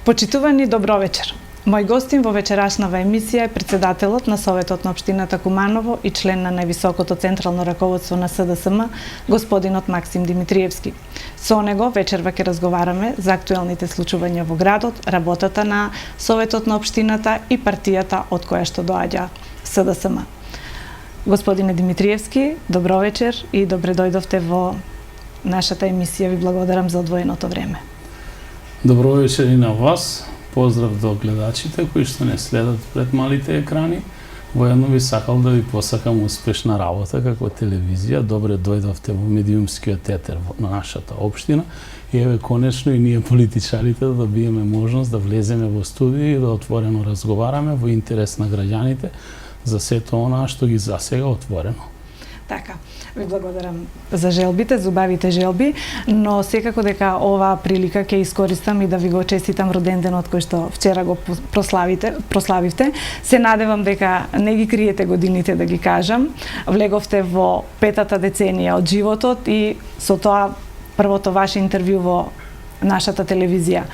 Почитувани, добро вечер. Мој гостин во вечерашнава емисија е председателот на Советот на општината Куманово и член на највисокото централно раководство на СДСМ, господинот Максим Димитриевски. Со него вечерва ќе разговараме за актуелните случувања во градот, работата на Советот на општината и партијата од која што доаѓа СДСМ. Господине Димитриевски, добро вечер и добре дојдовте во нашата емисија. Ви благодарам за одвоеното време. Добро вечер и на вас. Поздрав до гледачите кои што не следат пред малите екрани. Воедно би сакал да ви посакам успешна работа како телевизија. Добре дојдовте во медиумскиот етер на нашата општина. И еве конечно и ние политичарите да добиеме можност да влеземе во студио и да отворено разговараме во интерес на граѓаните за сето она што ги засега отворено. Така, ви благодарам за желбите, за убавите желби, но секако дека оваа прилика ќе искористам и да ви го честитам роденденот кој што вчера го прославивте. Се надевам дека не ги криете годините, да ги кажам. Влеговте во петата деценија од животот и со тоа првото ваше интервју во нашата телевизија.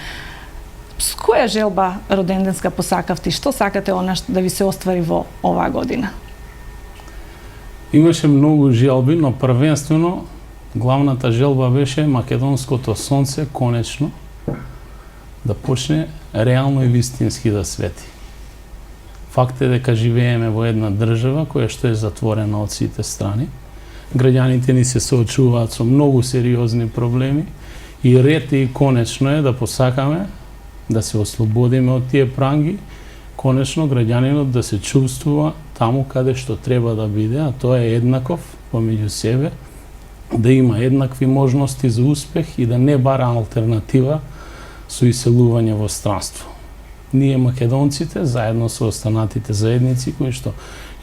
С која желба роденденска посакавте? Што сакате она да ви се оствари во оваа година? Имаше многу желби, но првенствено главната желба беше македонското сонце конечно да почне реално и вистински да свети. Факт е дека живееме во една држава која што е затворена од сите страни. Граѓаните ни се соочуваат со многу сериозни проблеми и ред и конечно е да посакаме да се ослободиме од тие пранги, конечно граѓанинот да се чувствува таму каде што треба да биде, а тоа е еднаков помеѓу себе, да има еднакви можности за успех и да не бара алтернатива со иселување во странство. Ние македонците, заедно со останатите заедници кои што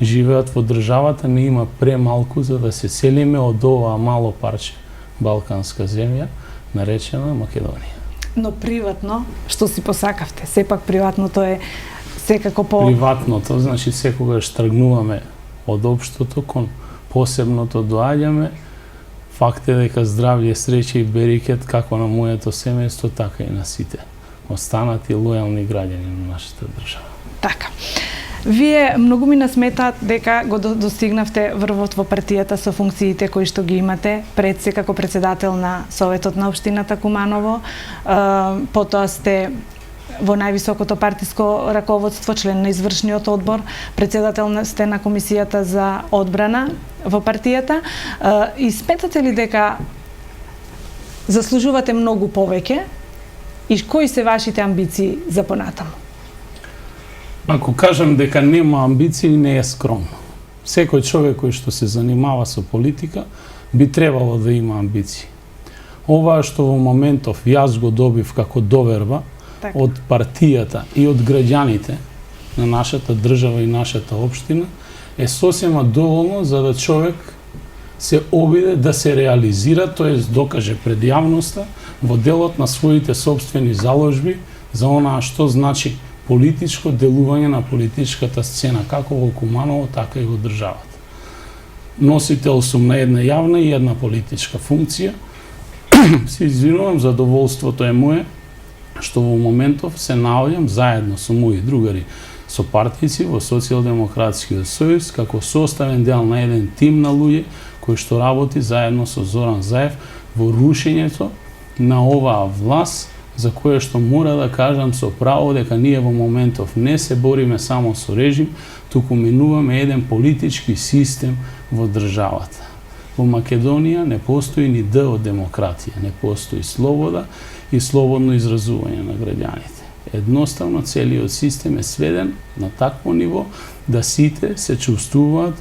живеат во државата, не има премалку за да се селиме од оваа мало парче балканска земја, наречена Македонија. Но приватно, што си посакавте? Сепак приватното е секако по... Приватното, значи секогаш тргнуваме од општото кон посебното доаѓаме. Факт е дека здравје, среќа и берикет како на моето семејство, така и на сите останати лојални граѓани на нашата држава. Така. Вие многу ми насметаат дека го достигнавте врвот во партијата со функциите кои што ги имате, пред се како председател на Советот на општината Куманово, потоа сте во највисокото партиско раководство, член на извршниот одбор, председател сте на комисијата за одбрана во партијата. И сметате ли дека заслужувате многу повеќе и кои се вашите амбиции за понатаму? Ако кажам дека нема амбиции, не е скромно. Секој човек кој што се занимава со политика би требало да има амбиции. Ова што во моментов јас го добив како доверба од партијата и од граѓаните на нашата држава и нашата општина е сосема доволно за да човек се обиде да се реализира, тоест докаже пред јавноста во делот на своите собствени заложби за онаа што значи политичко делување на политичката сцена, како во Куманово, така и во државата. Носител сум на една јавна и една политичка функција. Се извинувам, задоволството е мое што во моментов се наоѓам заедно со мои другари со партици во Социјалдемократскиот сојуз како составен дел на еден тим на луѓе кои што работи заедно со Зоран Заев во рушењето на оваа власт, за кое што мора да кажам со право дека ние во моментов не се бориме само со режим, туку минуваме еден политички систем во државата. Во Македонија не постои ни д од демократија, не постои слобода и слободно изразување на граѓаните. Едноставно целиот систем е сведен на такво ниво да сите се чувствуваат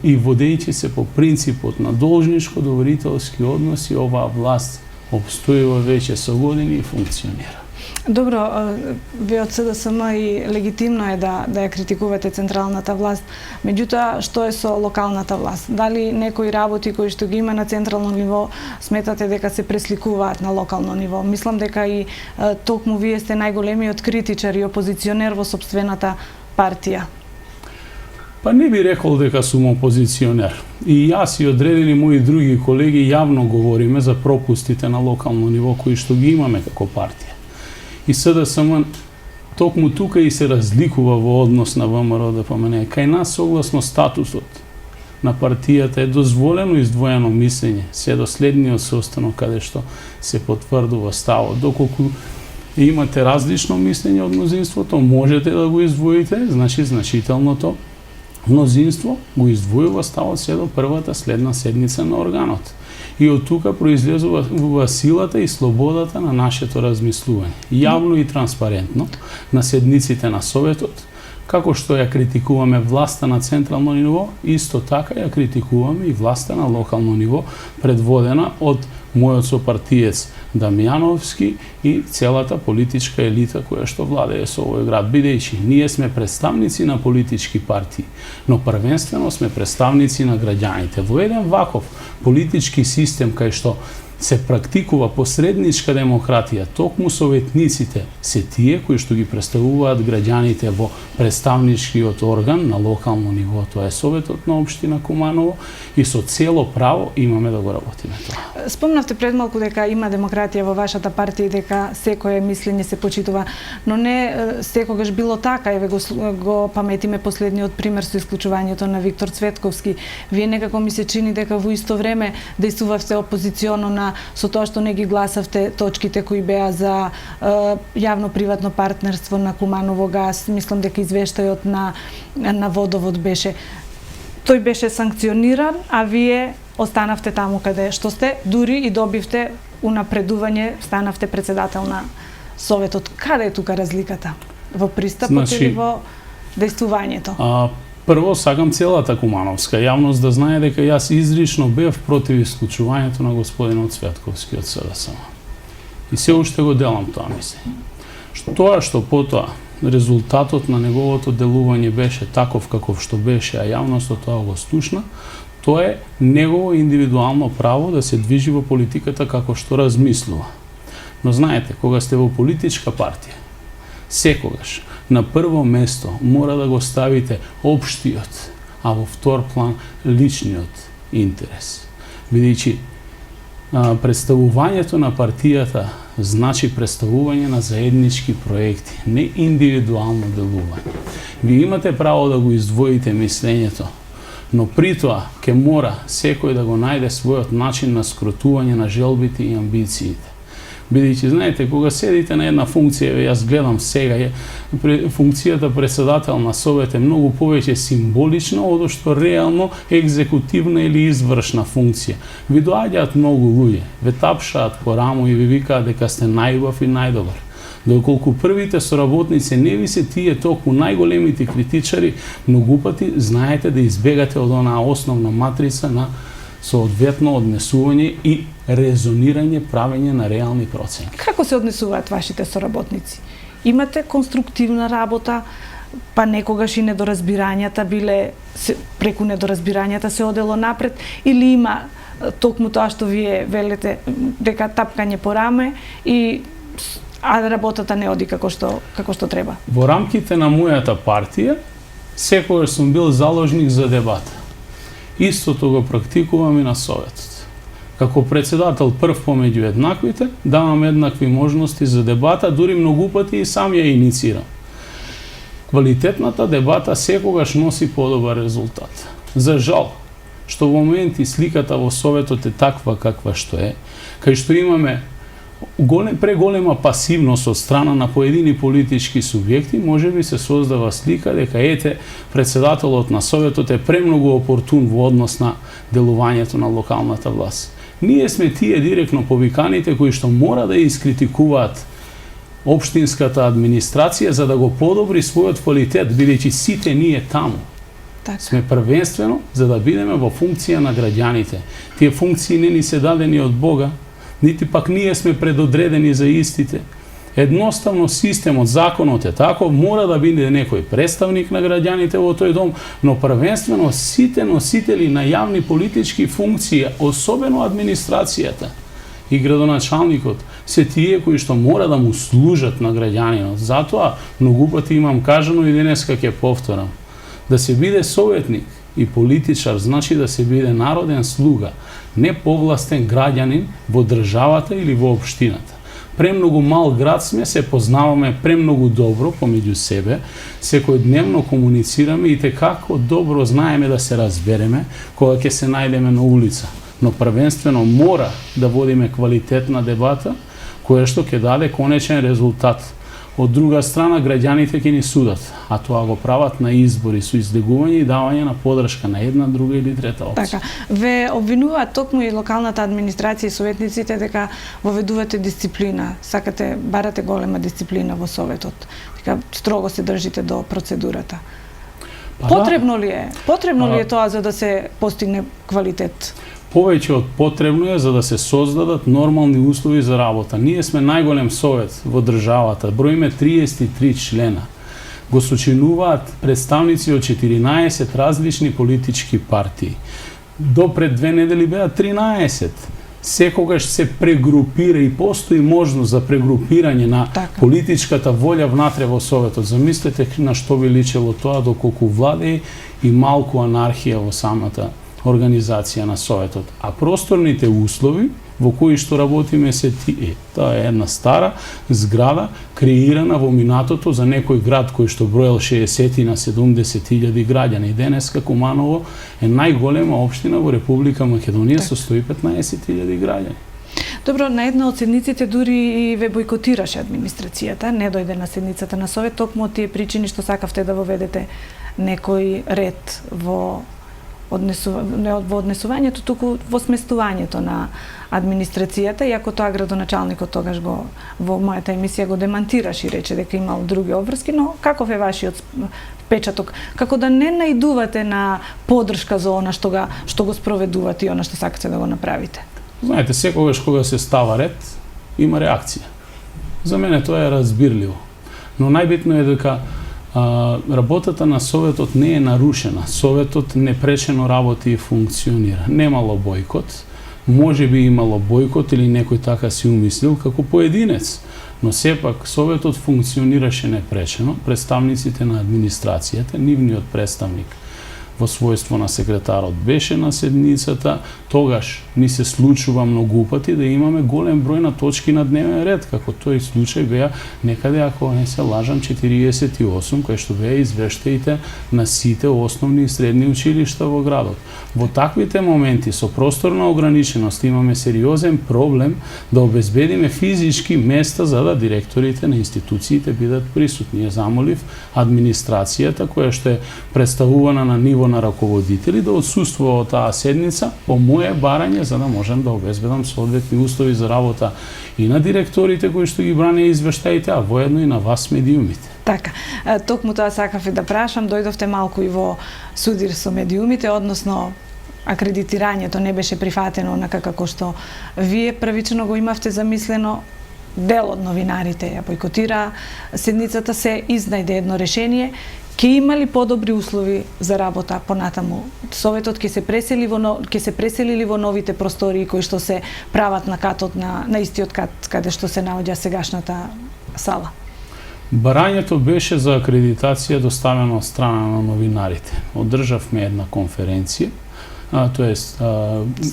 и водејќи се по принципот на должничко-доверителски односи, оваа власт обстојува веќе со години и функционира. Добро, вие од СДСМ и легитимно е да ја критикувате централната власт, меѓутоа што е со локалната власт? Дали некои работи кои што ги има на централно ниво сметате дека се пресликуваат на локално ниво? Мислам дека и токму вие сте најголемиот критичар и опозиционер во сопствената партија. Па не би рекол дека сум опозиционер. И јас и одредени мои други колеги јавно говориме за пропустите на локално ниво кои што ги имаме како партија. И СДСМ токму тука и се разликува во однос на ВМРО ДПМН. Кај нас согласно статусот на партијата е дозволено издвоено мислење, се до следниот состанок каде што се потврдува ставот. Доколку имате различно мислење од мнозинството, можете да го издвоите, значи значителното мнозинство го издвојува ставот се до првата следна седница на органот. И од тука произлезува силата и слободата на нашето размислување. Јавно и транспарентно на седниците на Советот, како што ја критикуваме власта на централно ниво, исто така ја критикуваме и власта на локално ниво, предводена од мојот сопартиец Дамјановски и целата политичка елита која што владее со овој град, бидејќи ние сме представници на политички партии, но првенствено сме представници на граѓаните. Во еден ваков политички систем кај што се практикува посредничка демократија, токму советниците се тие кои што ги представуваат граѓаните во представничкиот орган на локално ниво, тоа е Советот на општина Куманово, и со цело право имаме да го работиме тоа. Спомнавте пред малку дека има демократија во вашата партија и дека секое мислење се почитува, но не секогаш било така. Еве го паметиме последниот пример со исклучувањето на Виктор Цветковски. Вие некако ми се чини дека во исто време дејствувавте опозиционо со тоа што не ги гласавте точките кои беа за јавно-приватно партнерство на Куманово газ. Мислам дека извештајот на Водовод беше. Тој беше санкциониран, а вие останавте таму каде што сте, дури и добивте унапредување, станавте председател на Советот. Каде е тука разликата? Во пристапот или во дејствувањето? Прво, сакам целата кумановска јавност да знае дека јас изрично бев против исклучувањето на господинот Цветковски од СДСМ. И се уште го делам тоа мислење. Тоа што потоа резултатот на неговото делување беше таков каков што беше, а јавноста тоа го слушна, тоа е негово индивидуално право да се движи во политиката како што размислува. Но знаете, кога сте во политичка партија, секогаш на прво место мора да го ставите општиот, а во втор план личниот интерес. Бидејќи представувањето на партијата значи представување на заеднички проекти, не индивидуално делување. Вие имате право да го издвоите мислењето, но при тоа ќе мора секој да го најде својот начин на скротување на желбите и амбициите. Бидејќи, знаете, кога седите на една функција, јас гледам сега, функцијата председател на Совет е многу повеќе символична од што реално екзекутивна или извршна функција. Ви доаѓаат многу луѓе, ве тапшаат по рамо и ви викаат дека сте најубав и најдобар. Доколку првите соработници не ви се тие толку најголемите критичари, многу пати знаете да избегате од онаа основна матрица на соодветно однесување и резонирање, правење на реални проценки. Како се однесуваат вашите соработници? Имате конструктивна работа, па некогаш и недоразбирањата биле, преку недоразбирањата се одело напред, или има токму тоа што вие велите дека тапкање по раме а работата не оди како што треба? Во рамките на мојата партија секогаш сум бил заложник за дебата. Истото го практикувам и на Советот. Како председател прв помеѓу еднаквите, давам еднакви можности за дебата, дури многу пати и сам ја инициирам. Квалитетната дебата секогаш носи подобар резултат. За жал, што во моменти сликата во Советот е таква каква што е, кај што имаме преголема пасивност од страна на поедини политички субјекти, може би се создава слика дека председателот на Советот е премногу опортун во однос на делувањето на локалната власт. Ние сме тие директно повиканите кои што мора да искритикуваат општинската администрација за да го подобри својот квалитет, бидејќи сите ние таму сме првенствено за да бидеме во функција на граѓаните. Тие функции не ни се дадени од Бога, нити пак ние сме предодредени за истите. Едноставно системот, законот е таков, мора да биде некој представник на граѓаните во тој дом, но првенствено сите носители на јавни политички функции, особено администрацијата и градоначалникот, се тие кои што мора да му служат на граѓанинот. Затоа многу пати имам кажано и денеска ќе повторам. Да се биде советник и политичар значи да се биде народен слуга, не повластен граѓанин во државата или во општината. Премногу мал град сме, се познаваме премногу добро помеѓу себе, секојдневно комуницираме и како добро знаеме да се разбереме кога ќе се најдеме на улица. Но првенствено мора да водиме квалитетна дебата, која што ќе даде конечен резултат. Од друга страна, граѓаните ќе ни судат, а тоа го прават на избори со излегување и давање на подршка на една, друга или трета опција. Така, ве обвинуваат токму и локалната администрација и советниците дека воведувате дисциплина, сакате, барате голема дисциплина во Советот, дека строго се држите до процедурата. Потребно ли е? Потребно ли е тоа за да се постигне квалитет? Повеќе од потребно е за да се создадат нормални услови за работа. Ние сме најголем совет во државата, броиме 33 члена. Го сочинуваат представници од 14 различни политички партии. До пред 2 недели беа 13. Секогаш се прегрупира и постои можност за прегрупирање на политичката волја внатре во Советот. Замислете на што би личело тоа доколку владее и малку анархија во самата организација на Советот. А просторните услови во кои што работиме се тие. Тоа е една стара зграда креирана во минатото за некој град кој што броел 60 на 70.000 граѓани. Денеска Куманово е најголема општина во Република Македонија со 115.000 граѓани. Добро, на една од седниците дури и ве бойкотираше администрацијата, не дојде на седницата на Совет, токму од тие причини што сакавте да воведете некој ред во однесувањето, туку во сместувањето на администрацијата, иако тоа градоначалникот тогаш во мојата емисија го демантираш и рече дека имал други обврски, но каков е вашиот впечаток? Како да не наидувате на поддршка за она што го спроведувате и она што сакате да го направите? Знаете, секогаш кога се става ред, има реакција. За мене тоа е разбирливо. Но најбитно е дека работата на Советот не е нарушена. Советот непречено работи и функционира. Немало бојкот, може би имало бојкот или некој така си умислил како поединец, но сепак Советот функционираше непречено. Представниците на администрацијата, нивниот представник во својство на секретарот беше на седницата, тогаш ни се случува многу пати да имаме голем број на точки на дневен ред, како тој случај беа некаде, ако не се лажам, 48, кои што беа извештаите на сите основни и средни училишта во градот. Во таквите моменти со просторна ограниченост имаме сериозен проблем да обезбедиме физички места за да директорите на институциите бидат присутни. Замолив администрацијата која што е представувана на ниво на раководители да отсуствува од таа седница по моје барање за да можам да обезбедам соодветни услови за работа и на директорите кои што ги бранеа извештаите, а воедно и на вас медиумите. Така, токму тоа сакав и да прашам, дојдовте малку и во судир со медиумите, односно акредитирањето не беше прифатено онака како што вие првично го имавте замислено. Дел од новинарите ја бойкотира седницата, се изнајде едно решение. Ке има ли подобри услови за работа понатаму? Советот ќе се преселили во новите простории кои што се прават на катот на истиот кат каде што се наоѓа сегашната сала? Барањето беше за акредитација доставено од страна на новинарите. Одржавме една конференција, тоест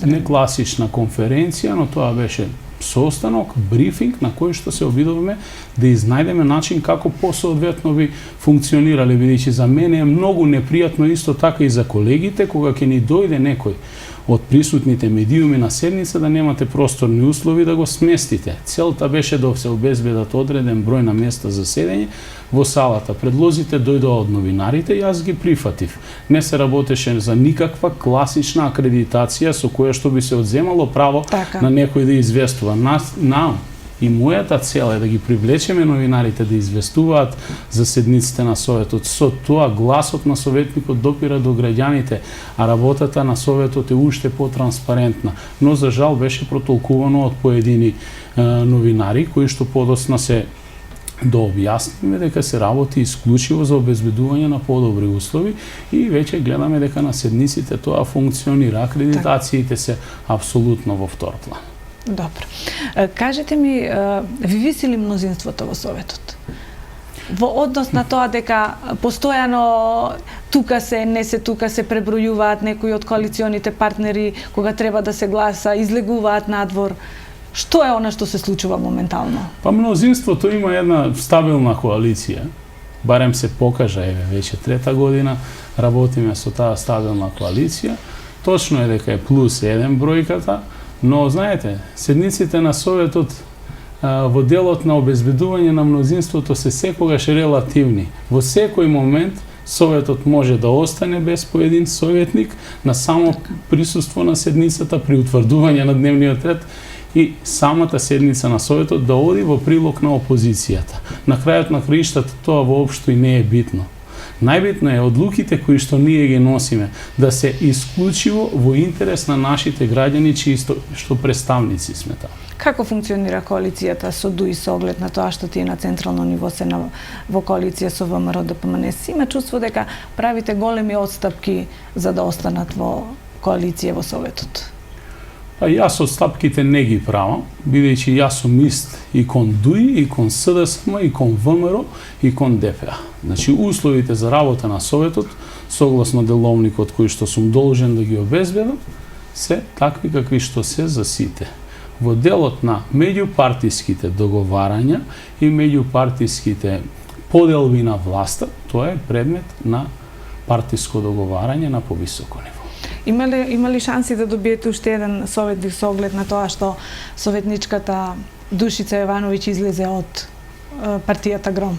не класична конференција, но тоа беше состанок, брифинг на кој што се обидуваме да изнајдеме начин како посоодветно би функционирале, бидејќи за мене е многу непријатно исто така и за колегите кога ќе ни дојде некој од присутните медиуми на седница да немате просторни услови да го сместите. Целта беше да се обезбедат одреден број на места за седење во салата. Предлозите дојдоа од новинарите и јас ги прифатив. Не се работеше за никаква класична акредитација со која што би се одземало право на некој да известува. И мојата цел е да ги привлечеме новинарите да известуваат за седниците на Советот. Со тоа гласот на советникот допира до граѓаните, а работата на Советот е уште потранспарентна. Но за жал беше протолкувано од поедини новинари кои што подосна се да објасниме дека се работи исклучиво за обезбедување на подобри услови и веќе гледаме дека на седниците тоа функционира. Акредитациите се апсолутно во втор план. Добро. Кажете ми, ви виси ли мнозинството во Советот? Во однос на тоа дека постојано тука се, не се тука се пребројуваат некои од коалиционите партнери, кога треба да се гласа, излегуваат надвор. Што е она што се случува моментално? Па мнозинството има една стабилна коалиција. Барем се покажа, еве, веќе трета година работиме со таа стабилна коалиција. Точно е дека е плюс 1 бројката, но знаете, седниците на Советот во делот на обезбедување на мнозинството се секогаш релативни. Во секој момент Советот може да остане без по един советник на само присуство на седницата при утврдување на дневниот ред и самата седница на Советот да оди во прилог на опозицијата. На крајот на краиштата тоа воопшто и не е битно. Најбитно е одлуките кои што ние ги носиме да се исклучиво во интерес на нашите граѓани чии што представници сме таа. Како функционира коалицијата со ДУИ со оглед на тоа што тие на централно ниво се во коалиција со ВМРО ДПМНЕС? Има чувство дека правите големи отстапки за да останат во коалиција во Советот? Па јас отстапките не ги правам, бидејќи јас сум ист и кон ДУИ, и кон СДСМ, и кон ВМРО, и кон ДПА. Значи, условите за работа на Советот, согласно деловникот кој што сум должен да ги обезбедам, се такви какви што се за сите. Во делот на меѓупартиските договарања и меѓупартиските поделби на власта, тоа е предмет на партиско договарање на повисоко ниво. Има ли шанси да добиете уште еден советник со оглед на тоа што советничката Душица Јовановиќ излезе од партијата ГРОМ?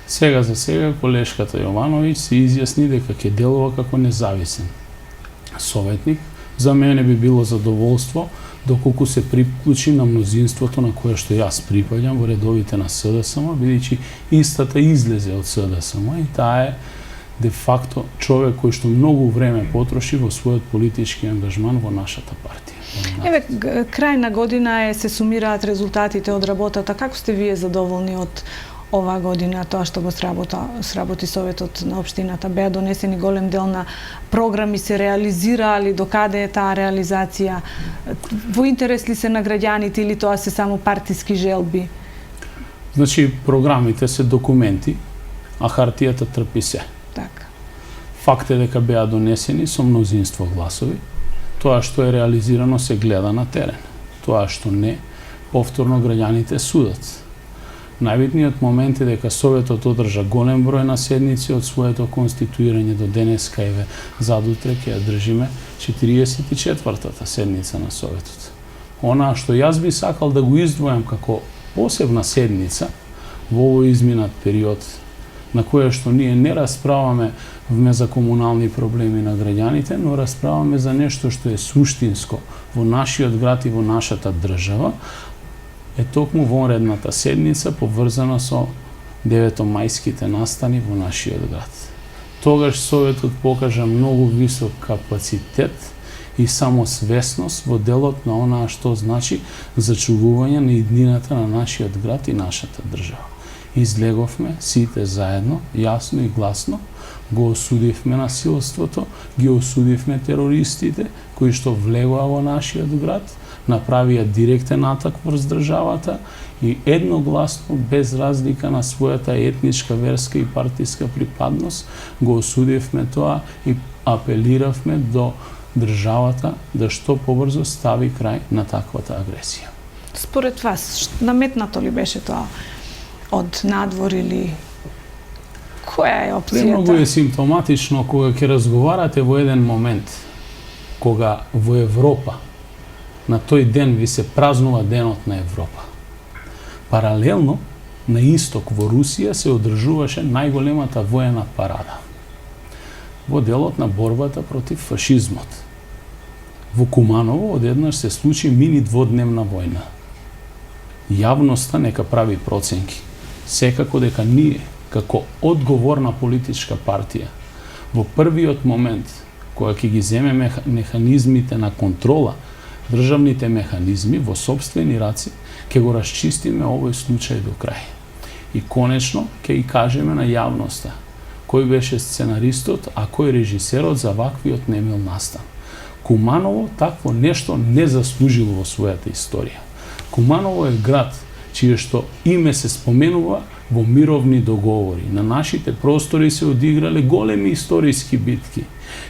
Сега за сега колешката Јовановиќ се изјасни дека ќе делува како независен советник. За мене би било задоволство доколку се приклучи на мнозинството на кое што јас припаѓам во редовите на СДСМ, бидејќи истата излезе од СДСМ и таа е де факто човек кој што многу време потроши во својот политички ангажман во нашата партија. Еве, крај на година се сумираат резултатите од работата. Како сте вие задоволни од оваа година, тоа што го сработи Советот на општината? Беа донесени голем дел на програми, се реализираали, докаде е таа реализација? Во интерес ли се на граѓаните или тоа се само партиски желби? Значи, програмите се документи, а хартијата трпи се. Така. Факт е дека беа донесени со мнозинство гласови. Тоа што е реализирано се гледа на терен. Тоа што не, повторно граѓаните судат. Најбитниот момент е дека Советот одржа голем број на седници од своето конституирање до денеска, еве задутре ќе ја држиме 44-та седница на Советот. Она што јас би сакал да го издвојам како посебна седница во овој изминат период, на која што ние не расправаме за комунални проблеми на граѓаните, но расправаме за нешто што е суштинско во нашиот град и во нашата држава, е токму вонредната седница поврзана со 9-мајските настани во нашиот град. Тогаш Советот покажа многу висок капацитет и самосвесност во делот на онаа што значи зачувување на иднината на нашиот град и нашата држава. Излеговме сите заедно, јасно и гласно, го осудивме насилството, ги осудивме терористите кои што влегоа во нашиот град, направија директен атак врз државата и едногласно, без разлика на својата етничка, верска и партиска припадност, го осудивме тоа и апелиравме до државата да што побрзо стави крај на таквата агресија. Според вас, наметнато ли беше тоа од надвор или која е опцијата? Премногу е симптоматично кога ќе разговарате во еден момент, кога во Европа на тој ден ви се празнува денот на Европа. Паралелно, на исток во Русија се одржуваше најголемата воена парада во делот на борбата против фашизмот. Во Куманово одеднаш се случи мини дводневна војна. Јавноста нека прави проценки. Секако дека ние, како одговорна политичка партија, во првиот момент, кога ќе ги земеме механизмите на контрола, државните механизми во сопствени раци, ќе го расчистиме овој случај до крај. И конечно, ќе ги кажеме на јавноста кој беше сценаристот, а кој режисерот за ваквиот немил настан. Куманово такво нешто не заслужило во својата историја. Куманово е град чие што име се споменува во мировни договори. На нашите простори се одиграле големи историски битки.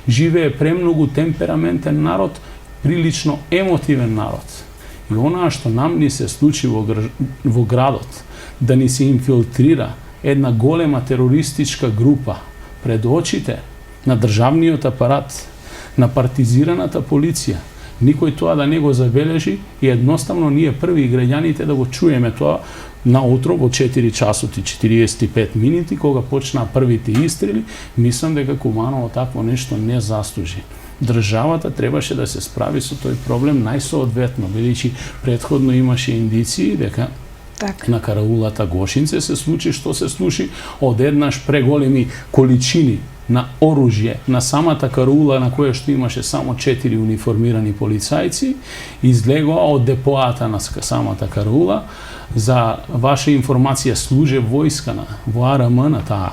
Живее премногу темпераментен народ, прилично емотивен народ. И онаа што нам ни се случи во градот, да ни се инфилтрира една голема терористичка група пред очите на државниот апарат, на партизираната полиција, никој тоа да не го забележи и едноставно ние први граѓаните да го чуеме тоа наутро во 4 часот и 45 минути кога почнаа првите истрели, мислам дека Куманово такво нешто не заслужи. Државата требаше да се справи со тој проблем најсоодветно, бидејќи претходно имаше индиции дека на караулата Гошинце се случи што се случи, одеднаш преголеми количини на оружје на самата караула на која што имаше само 4 униформирани полицајци, излегоа од депоата на самата караула. За ваша информација служе војска во АРМ на таа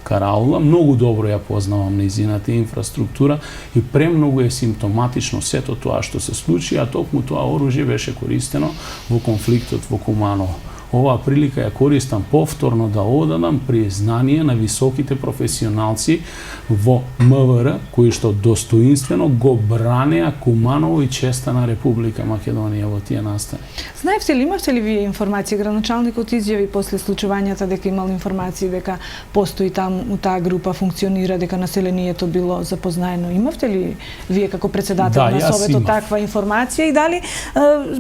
караула, многу добро ја познавам нејзината инфраструктура и премногу е симптоматично сето тоа што се случи, а токму тоа оружје беше користено во конфликтот во Куманово. Оваа прилика ја користам повторно да одадам признание на високите професионалци во МВР, кои што достоинствено го бранеа Куманово и честа на Република Македонија во тие настани. Знаевте ли, имавте ли вие информации? Градоначалникот изјави после случувањата дека имал информации дека постои там у таа група, функционира, дека населението било запознаено. Имавте ли вие како председател на Советот таква информација и дали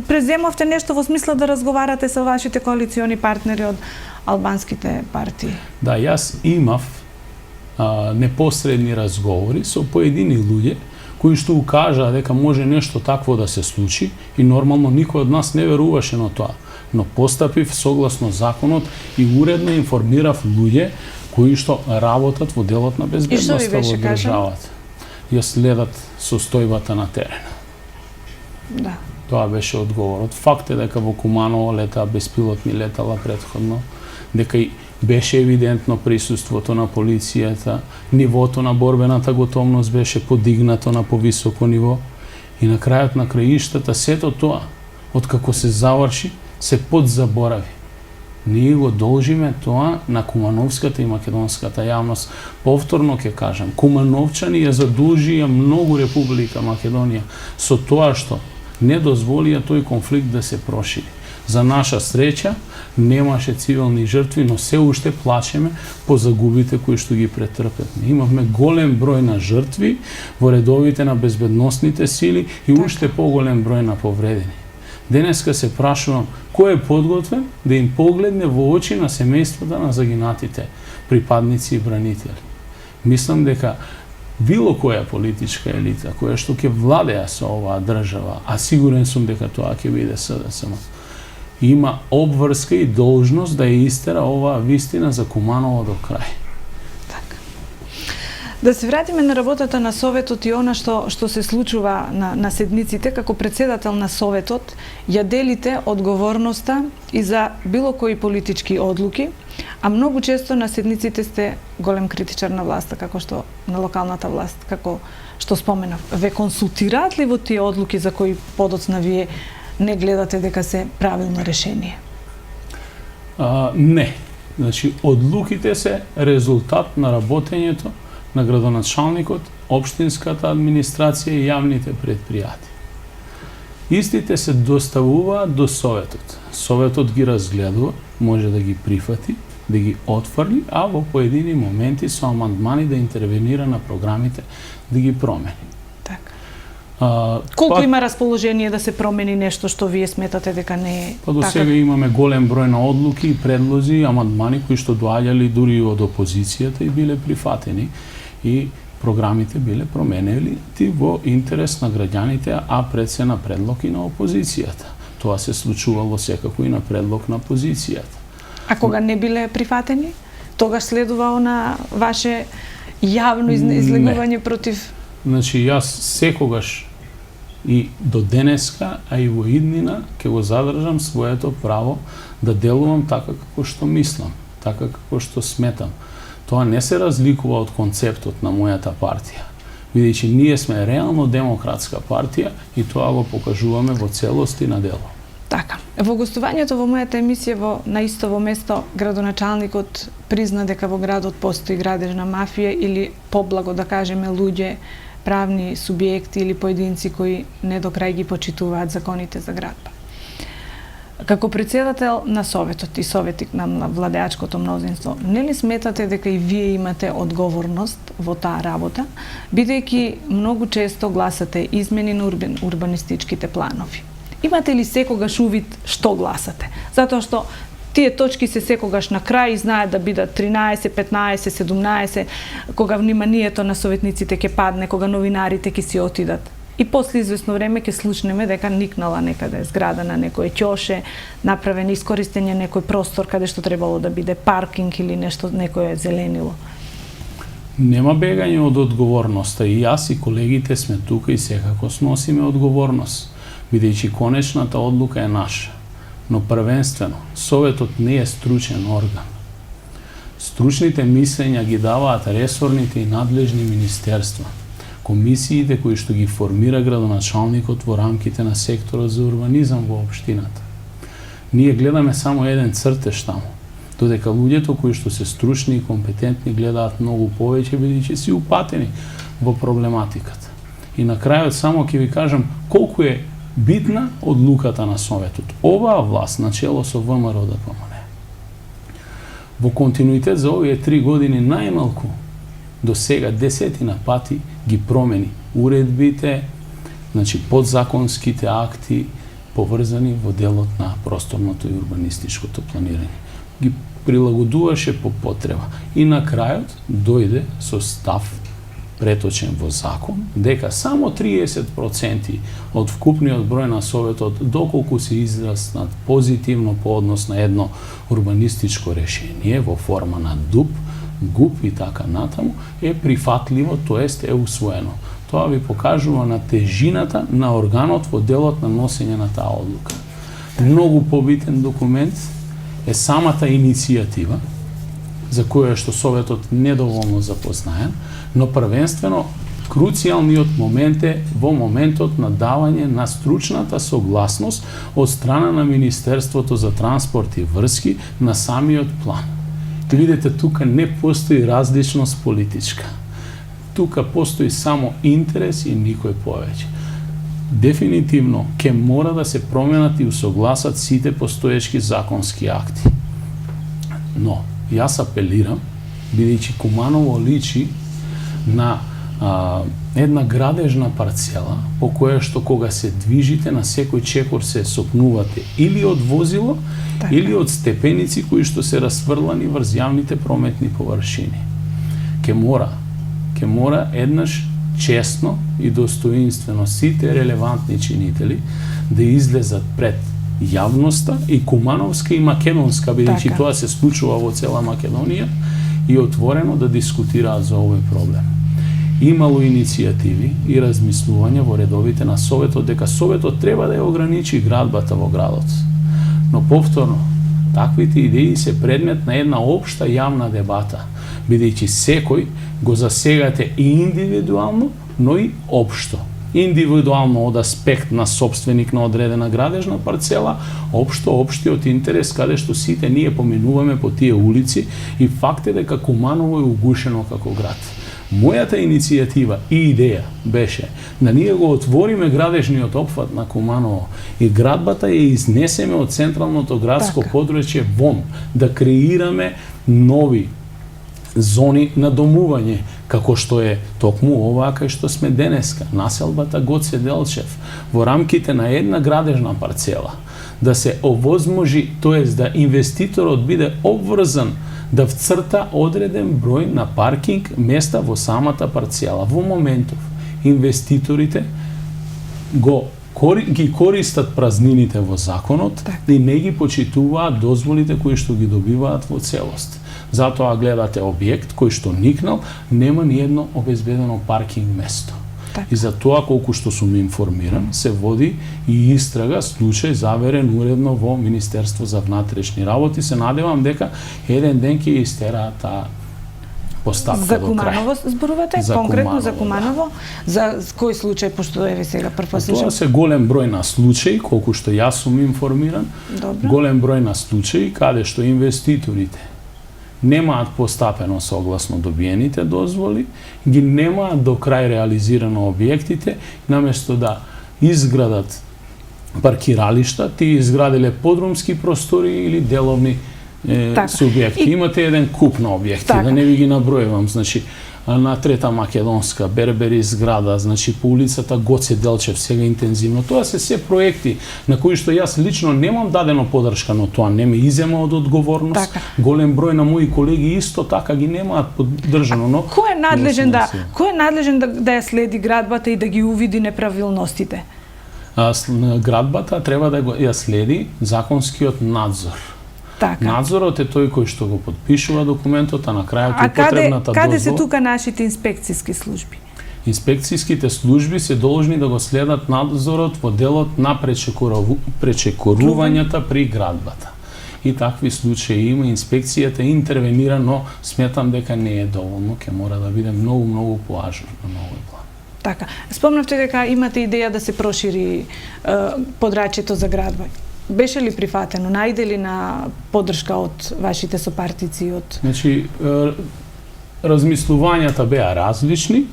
преземавте нешто во смисла да разговарате со вашите коалициони партнери од албанските партии? Да, јас имав непосредни разговори со поедини луѓе кои што укажаа дека може нешто такво да се случи и нормално никој од нас не веруваше на тоа. Но постапив согласно законот и уредно информирав луѓе кои што работат во делот на безбедноста во државата. Ја следат состојбата на терен. Да. Тоа беше одговорот. Факт е дека во Куманово летаа беспилотни летала претходно, дека и беше евидентно присуството на полицијата, нивото на борбената готовност беше подигнато на повисоко ниво и на крајот на краиштата сето тоа, откако се заврши, се подзаборави. Ние го должиме тоа на кумановската и македонската јавност. Повторно ќе кажам, кумановчани ја задолжија многу Република Македонија со тоа што не дозволија тој конфликт да се прошири. За наша среќа, немаше цивилни жртви, но се уште плачеме по загубите кои што ги претрпевме. Имавме голем број на жртви во редовите на безбедносните сили и уште поголем број на повредени. Денеска се прашувам кој е подготвен да им погледне во очи на семејствата на загинатите припадници и бранители. Мислам дека било која политичка елита која што ќе владеа со оваа држава, а сигурен сум дека тоа ќе биде СДСМ, има обврска и должност да ја истера оваа вистина за Куманово до крај. Така. Да се вратиме на работата на Советот и она што се случува на седниците. Како председател на Советот ја делите одговорноста и за било кои политички одлуки, а многу често на седниците сте голем критичар на власта, како што на локалната власт, како што споменав. Ве консултираат ли во тие одлуки за кои подоцна вие не гледате дека се правилно решение? Не. Значи, одлуките се резултат на работењето на градоначалникот, општинската администрација и јавните предпријатија. Истите се доставуваат до Советот. Советот ги разгледува, може да ги прифати, да ги отфрли, а во поедини моменти со амандмани да интервенира на програмите, да ги промени. Колку има расположение да се промени нешто што вие сметате дека не е така? До сега имаме голем број на одлуки и предлози, амандмани кои што доаѓали дури од опозицијата и биле прифатени и програмите биле променени во интерес на граѓаните, а пред се на предлог и на опозицијата. Тоа се случувало секако и на предлог на опозицијата. А кога не биле прифатени, тогаш следува на ваше јавно излегување против? Значи, јас секогаш и до денеска, а и во иднина, ќе го задржам своето право да делувам така како што мислам, така како што сметам. Тоа не се разликува од концептот на мојата партија, бидејќи ние сме реално демократска партија и тоа го покажуваме во целост и на дело. Така. Во гостувањето во мојата емисија на истово место, градоначалникот призна дека во градот постои градежна мафија или поблаго да кажеме луѓе, правни субјекти или поединци кои не до крај ги почитуваат законите за градба. Како председател на Советот и советник на владеачкото мнозинство, нели сметате дека и вие имате одговорност во таа работа, бидејќи многу често гласате измени на урбанистичките планови? Имате ли секогаш увид што гласате? Затоа што тие точки се секогаш на крај и знаат да бидат 13, 15, 17, кога вниманието на советниците ќе падне, кога новинарите ќе си отидат. И после известно време ќе слушнеме дека никнала некаде зграда на некој ќоше, направен искористен е некој простор каде што требало да биде паркинг или нешто некое зеленило. Нема бегање од одговорноста и јас и колегите сме тука и секако сносиме одговорност, бидејќи конечната одлука е наша. Но првенствено, Советот не е стручен орган. Стручните мислења ги даваат ресорните и надлежни министерства, комисиите кои што ги формира градоначалникот во рамките на секторот за урбанизам во општината. Ние гледаме само еден цртеж таму, додека луѓето кои што се стручни и компетентни гледаат многу повеќе, бидејќи си упатени во проблематиката. И на крајот само ќе ви кажам колку е битна одлуката на Советот. Оваа власт, начело со ВМРО ДПМН, во континуитет за овие 3 години најмалку до сега 10 пати ги промени уредбите, подзаконските акти поврзани во делот на просторното и урбанистичкото планирање. Ги прилагодуваше по потреба. И на крајот дојде со став преточен во закон, дека само 30% од вкупниот број на Советот, доколку се израснат позитивно по однос на едно урбанистичко решение во форма на ДУП, ГУП и така натаму, е прифатливо, тоест е усвоено. Тоа ви покажува на тежината на органот во делот на носење на таа одлука. Многу побитен документ е самата иницијатива, за која што Советот недоволно запознаен, но првенствено круцијалниот момент е во моментот на давање на стручната согласност од страна на Министерството за транспорт и врски на самиот план. Видите, тука не постои различност политичка. Тука постои само интерес и никој повеќе. Дефинитивно ќе мора да се променат и усогласат сите постоечки законски акти. Но јас апелирам, бидејќи Куманово личи на една градежна парцела по која што кога се движите на секој чекор се сопнувате или од возило, или од степеници кои што се расфрлани врз јавните прометни површини. Ке мора еднаш честно и достоинствено сите релевантни чинители да излезат пред јавноста и кумановска и македонска, бидејќи тоа се случува во цела Македонија, и отворено да дискутираат за овој проблем. Имало иницијативи и размислување во редовите на Советот дека Советот треба да ја ограничи градбата во градот. Но повторно, таквите идеи се предмет на една општа јавна дебата, бидејќи секој го засегате и индивидуално, но и општо. Индивидуално од аспект на собственик на одредена градежна парцела, општиот интерес каде што сите ние поминуваме по тие улици и факт е дека Куманово е угушено како град. Мојата иницијатива и идеја беше да ние го отвориме градежниот опфат на Куманово и градбата ја изнесеме од централното градско подручје вон, да креираме нови зони на домување, како што е токму оваа кај што сме денеска, населбата Гоце Делчев, во рамките на една градежна парцела, да се овозможи, тоест да инвеститорот биде обврзан да вцрта одреден број на паркинг места во самата парцела. Во моментов, инвеститорите ги користат празнините во законот и не ги почитуваат дозволите кои што ги добиваат во целост. Затоа гледате објект кој што никнал, нема ни едно обезбедено паркинг место. И за тоа, колку што сум информиран, се води и истрага, случај заверен уредно во Министерство за внатрешни работи. Се надевам дека еден ден ќе истераат таа поставка за до крај. За Куманово зборувате? Конкретно за Куманово? За кој случај, пошто еве сега прв слушам? Тоа се голем број на случаи, колку што јас сум информиран. Добро. Голем број на случаи каде што инвеститорите немаат постапено согласно добиените дозволи, ги немаат до крај реализирано објектите, наместо да изградат паркиралишта, тие изградиле подрумски простори или деловни субјекти. Имате еден куп на објекти, да не ви ги набројувам, значи на Трета Македонска, Бербери зграда, значи по улицата Гоце Делчев сега интензивно. Тоа се проекти на кои што јас лично немам дадено подршка, но тоа не ме изема од одговорност. Голем број на мои колеги исто така ги немаат поддржано, но кој е надлежен да ја следи градбата и да ги увиди неправилностите? Градбата треба да ја следи законскиот надзор. Надзорот е тој кој што го подпишува документот, а на крајот и потребната дозвола. Каде се тука нашите инспекциски служби? Инспекцијските служби се должни да го следат надзорот во делот на пречекорувањата при градбата. И такви случаи има, инспекцијата интервенира, но сметам дека не е доволно, ќе мора да биде многу поажурно на овој план. Така, спомнавте дека имате идеја да се прошири подрачјето за градба. Беше ли прифатено? Најде ли на поддршка од вашите сопартици? Значи, размислувањата беа различни.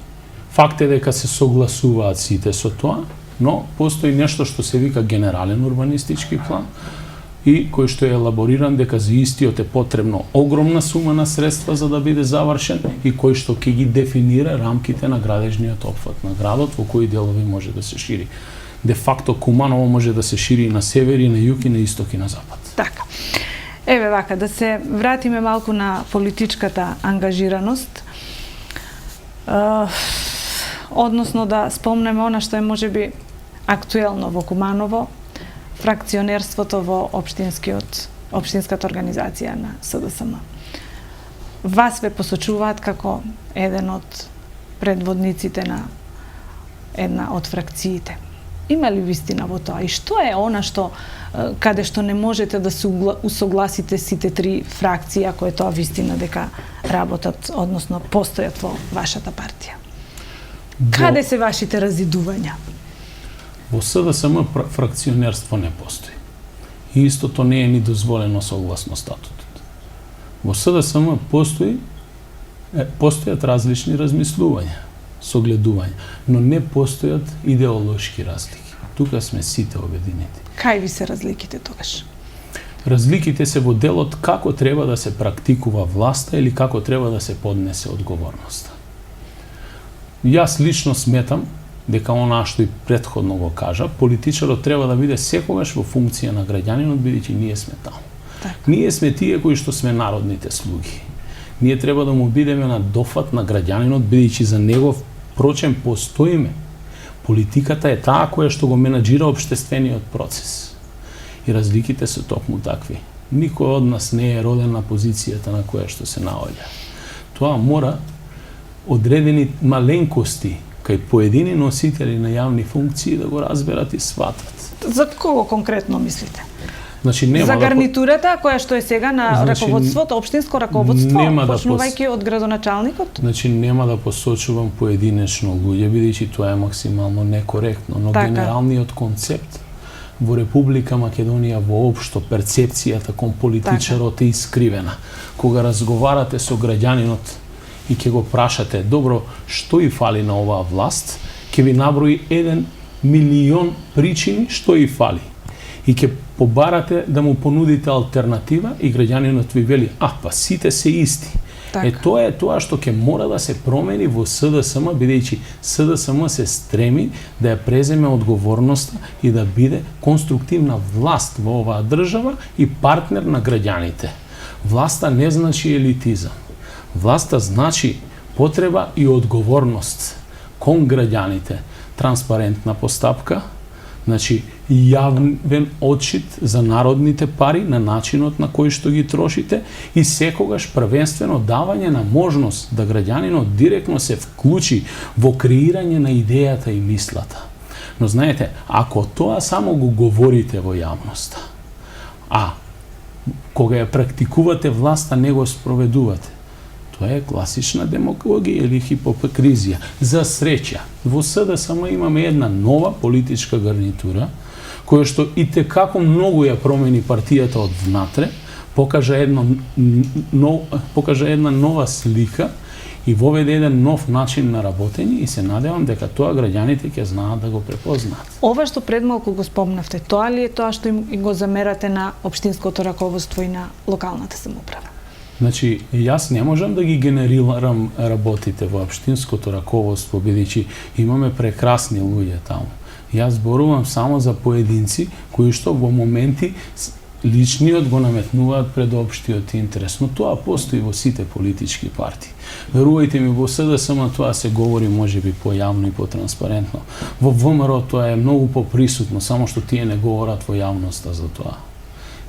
Факт е дека се согласуваат сите со тоа, но постои нешто што се вика генерален урбанистички план и кој што е елабориран дека за истиот е потребно огромна сума на средства за да биде завршен и кој што ќе ги дефинира рамките на градежниот опфат на градот, во кои делови може да се шири. Де факто Куманово може да се шири и на север, и на југ, и на исток, и на запад. Така. Еве вака, да се вратиме малку на политичката ангажираност. Односно да спомнеме она што е можеби актуелно во Куманово, фракционерството во општинската организација на СДСМ. Вас ве посочуваат како еден од предводниците на една од фракциите. Има ли вистина во тоа? И што е она што каде што не можете да се усогласите сите три фракции, ако е тоа вистина дека работат, односно постојат во вашата партија? Каде се вашите разидувања? Во СДСМ фракционерство не постои. И истото не е ни дозволено согласно статутот. Во СДСМ постојат различни размислувања, согледувања, но не постојат идеолошки разлики. Тука сме сите обединети. Кај ви се разликите тогаш? Разликите се во делот како треба да се практикува власта или како треба да се поднесе одговорноста. Јас лично сметам дека она што и претходно го кажа, политичарот треба да биде секогаш во функција на граѓанинот, бидејќи ние сме таму. Ние сме тие кои што сме народните слуги. Ние треба да му бидеме на дофат на граѓанинот, бидејќи за негов прочен постоиме. Политиката е таа која што го менаџира општествениот процес. И разликите се токму такви. Никој од нас не е роден на позицијата на која што се наоѓа. Тоа мора одредени маленкости кај поедини носители на јавни функции да го разберат и сватат. За кого конкретно мислите? Значи, нема за гарнитурата која што е сега на раководството, општинско раководство, почнувајќи од градоначалникот? Значи, нема да посочувам поединечно луѓе, бидејќи тоа е максимално некоректно, но генералниот концепт во Република Македонија воопшто перцепцијата кон политичарот е искривена. Кога разговарате со граѓанинот и ќе го прашате, добро, што и фали на оваа власт, ќе ви наброи 1 милион причини што и фали. И ќе побарате да му понудите алтернатива и граѓанинот ви вели, па сите се исти. Тоа е тоа што ќе мора да се промени во СДСМ, бидејќи СДСМ се стреми да ја преземе одговорноста и да биде конструктивна власт во оваа држава и партнер на граѓаните. Власта не значи елитизам. Власта значи потреба и одговорност кон граѓаните, транспарентна постапка, значи јавен отчит за народните пари на начинот на кој што ги трошите и секогаш првенствено давање на можност да граѓанинот директно се вклучи во креирање на идејата и мислата. Но знаете, ако тоа само го говорите во јавноста, кога ја практикувате власта не го спроведувате, тоа е класична демагогија или хипокризија. За среќа, во СДСМ имаме една нова политичка гарнитура, која што итекако многу ја промени партијата од внатре, покажа една нова слика и воведе еден нов начин на работење и се надевам дека тоа граѓаните ќе знаат да го препознаат. Ова што пред малку го спомнавте, тоа ли е тоа што им го замерате на општинското раководство и на локалната самоуправа? Значи, јас не можам да ги генерирам работите во општинското раководство, бидејќи имаме прекрасни луѓе таму. Јас зборувам само за поединци кои што во моменти личниот го наметнуваат пред општиот интерес, но тоа постои во сите политички партии. Верувајте ми, во СДСМ тоа се говори можеби појавно и потранспарентно. Во ВМРО тоа е многу поприсутно, само што тие не говорат во јавноста за тоа.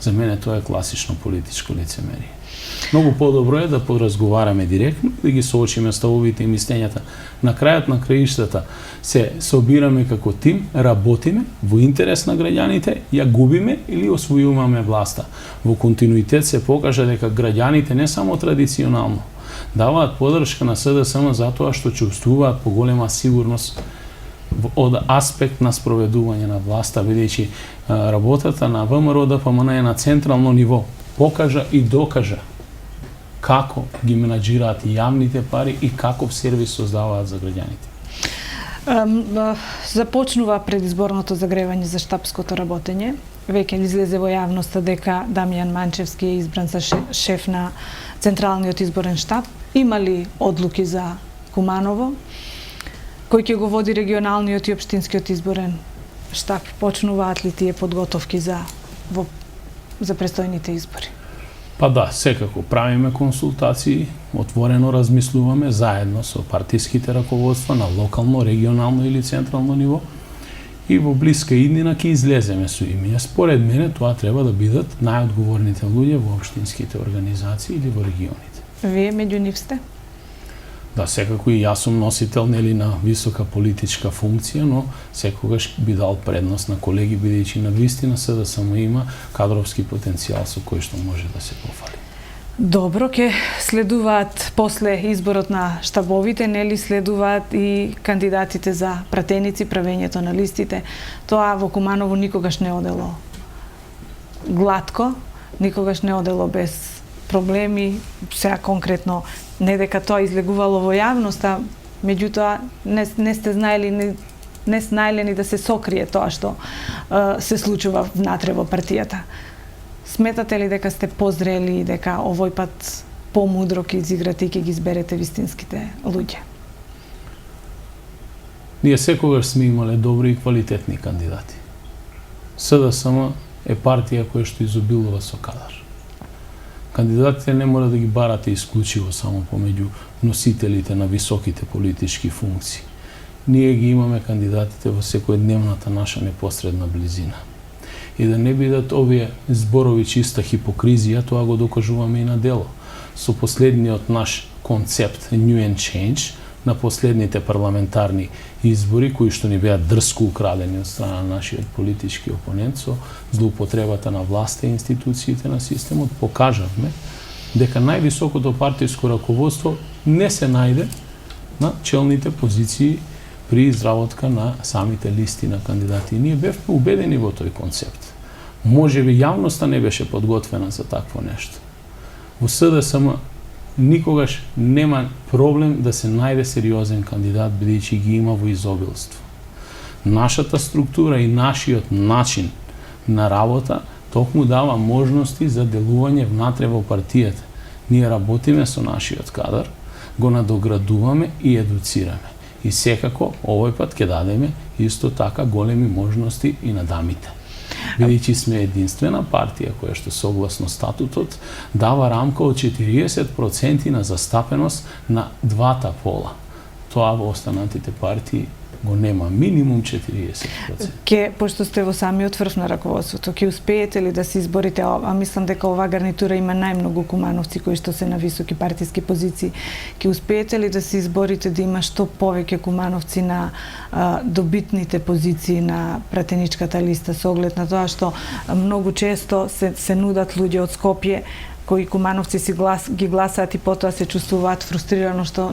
За мене тоа е класично политичко лицемерие. Многу подобро е да поразговараме директно, да ги соочиме ставовите и мислењата. На крајот на краиштата се собираме како тим, работиме во интерес на граѓаните, ја губиме или освојуваме власта. Во континуитет се покажа дека граѓаните не само традиционално даваат подршка на СДСМ затоа што чувствуваат поголема сигурност од аспект на спроведување на власта, бидејќи работата на ВМРО-ДПМН е на централно ниво, покажа и докажа како ги менаџираат јавните пари и каков сервис создаваат за граѓаните. Започнува предизборното загревање за штабското работење. Веќе излезе во јавноста дека Дамјан Манчевски е избран за шеф на Централниот изборен штаб. Има ли одлуки за Куманово? Кој ќе го води регионалниот и општинскиот изборен штаб? Почнуваат ли тие подготовки за престојните избори? Па да, секако правиме консултации, отворено размислуваме заедно со партиските раководства на локално, регионално или централно ниво и во блиска иднина ќе излеземе со имиња. Според мене тоа треба да бидат најодговорните луѓе во општинските организации или во регионите. Вие меѓу нив сте? Да, секако и јас сум носител нели на висока политичка функција, но секогаш би дал предност на колеги, бидејќи на вистина СДСМ има кадровски потенцијал со кој што може да се пофали. Добро, ќе следуваат после изборот на штабовите, нели следуваат и кандидатите за пратеници, правењето на листите. Тоа во Куманово никогаш не одело глатко, никогаш не одело без проблеми. Сега конкретно не дека тоа излегувало во јавноста, меѓутоа не сте знаели, не знаеле ни да се сокрие тоа што се случува внатре во партијата. Сметате ли дека сте позрели и дека овој пат помудро ќе изиграте и ќе ги изберете вистинските луѓе? Ние секогаш сме имале добри и квалитетни кандидати. СДСМ е партија која што изобилува со кадар. Кандидатите не мора да ги барате исклучиво само помеѓу носителите на високите политички функции. Ние ги имаме кандидатите во секојдневната наша непосредна близина. И да не бидат овие зборови чиста хипокризија, тоа го докажуваме и на дело. Со последниот наш концепт New and Change на последните парламентарни избори, кои што ни беа дрско украдени од страна на нашиот политички опонент со злоупотребата на власта и институциите на системот, покажавме дека највисокото партиско раководство не се најде на челните позиции при изработка на самите листи на кандидати. И ние бевме убедени во тој концепт. Можеби јавноста не беше подготвена за такво нешто. Во СДСМ никогаш нема проблем да се најде сериозен кандидат, бидејќи ги има во изобилство. Нашата структура и нашиот начин на работа токму дава можности за делување внатре во партијата. Ние работиме со нашиот кадар, го надоградуваме и едуцираме. И секако овој пат ќе дадеме исто така големи можности и на дамите. Бидејќи сме единствена партија која што согласно статутот дава рамка од 40% на застапеност на двата пола. Тоа во останатите партии го нема, минимум 40%. Пошто сте во самиот врв на раководството, ќе успеете ли да се изборите? Мислам дека оваа гарнитура има најмногу кумановци кои што се на високи партиски позиции. Ќе успеете ли да се изборите да има што повеќе кумановци на добитните позиции на пратеничката листа, со оглед на тоа што многу често се нудат луѓе од Скопје кои кумановци ги гласаат и потоа се чувствуваат фрустрирано што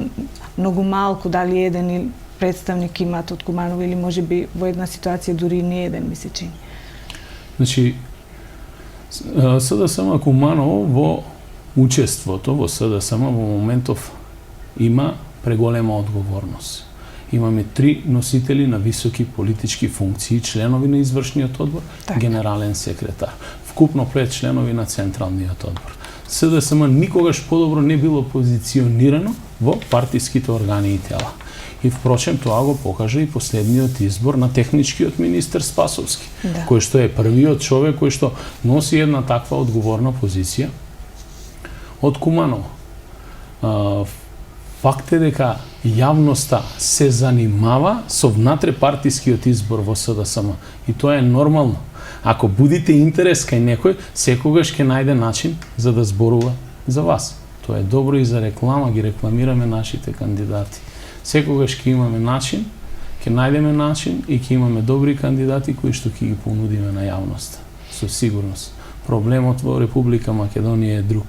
многу малку, дали еден или представник имаат од Куманово или можеби во една ситуација дури не еден, ми се чини. Значи, СДСМ Куманово во учеството во СДСМ во моментов има преголема одговорност. Имаме 3 носители на високи политички функции, членови на извршниот одбор, генерален секретар. Вкупно 5 членови на Централниот одбор. СДСМ никогаш подобро не било позиционирано во партиските органи и тела. И впрочем, тоа го покажа и последниот избор на техничкиот министер Спасовски, кој што е првиот човек кој што носи една таква одговорна позиција од Куманово. Факт е дека јавноста се занимава со внатре-партискиот избор во СДСМ и тоа е нормално. Ако будите интерес кај некој, секогаш ќе најде начин за да зборува за вас. Тоа е добро и за реклама, ги рекламираме нашите кандидати. Секогаш ќе имаме начин, ќе најдеме начин и ќе имаме добри кандидати кои што ќе ги понудиме на јавноста. Со сигурност. Проблемот во Република Македонија е друг.